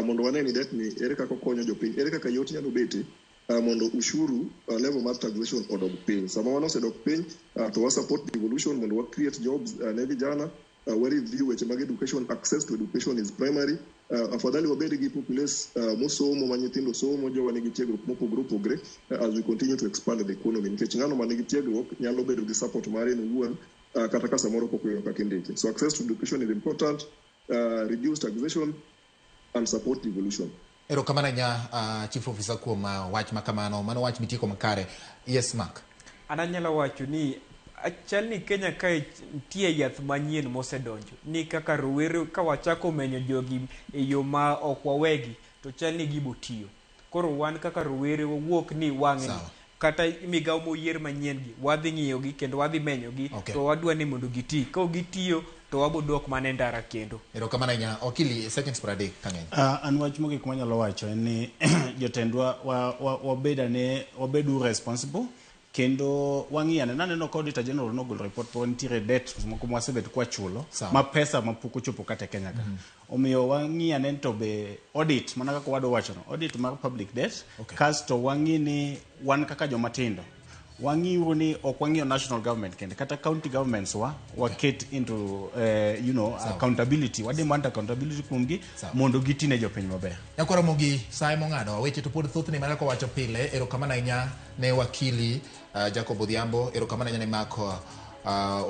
mondo wane ni debt ni ere kaka konyo jopiny, ere kaka yot nyalo bete mondo ushuru level mar taxation odog piny. Sama wan osedok piny to wa support devolution mondo wa create jobs ne vijana, wa review weche mag education. Access to education is primary. Afadhali wabedi gi populace mosomo ma nyithindo somo jowa nigi tiegruok mopogore as we continue to expand the economy nikech ng'ano ma nigi tiegruok nyalo bedo gi support mare en owuon kata ka samoro pok oyudo kaka indike. So access to education is important, reduce taxation and support devolution. Erokamano nya chief officer kuom wach makamano, mano wach mitieko makare. Yes, Mark. Ananyalo wacho ni achal ni Kenya ka nitie yath manyien mosedonjo ni kaka rowere ka wachako menyo jogi e yo ma ok wawegi to chal ni gibotiyo. Koro wan kaka rowere wuok ni wang'ni kata migawo moyier manyien gi wadhi ng'iyo gi kendo wadhi menyo gi to wadwa ni mondo giti ka gitiyo to wabodok mane ndara kendo. Erokamano nya okili seconds per day kang'eny. An wach mogik manyalo wacho en ni jotendwa wabedu responsible kendo wang'iyane naneno ka Auditor General nogolo report po nitiere debt moko mwasebet kwa chulo ma pesa mapok ochopo kata Kenya ka. Omiyo wang'iyane to be audit mana kaka wado wacho no audit mar public debt kasto wang'ini wan kaka jomatindo wang'iyo ni ok wang'iyo national government kende kata county governments waket into accountability wademand accountability kuomgi mondo gitine jopiny maber. Nyakwa Ramogi sai mong'ado weche to pod thothne mana ka wacho pile. Erokamano ahinya ne wakili Jacob Odhiambo, erokamano ahinya ne Mark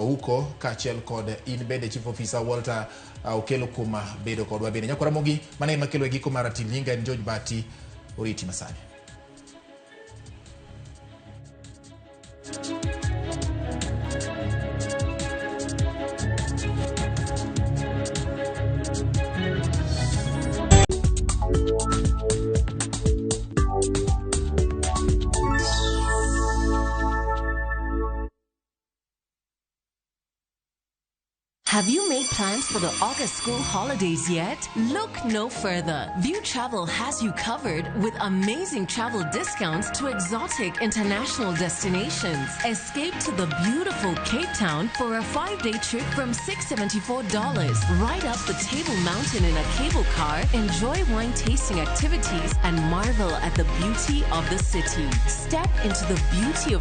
Ouko kaachiel kod in bende chief officer Walter okelo kuma bedo kodwa bende. Nyakwa Ramogi mane makelo e giko mar RATIL, nyinga en George Bati, oriti masani. Have you made plans for the August school holidays yet? Look no further. View Travel has you covered with amazing travel discounts to exotic international destinations. Escape to the beautiful Cape Town for a 5-day trip from $674. Ride up the Table Mountain in a cable car, enjoy wine tasting activities, and marvel at the beauty of the city. Step into the beauty of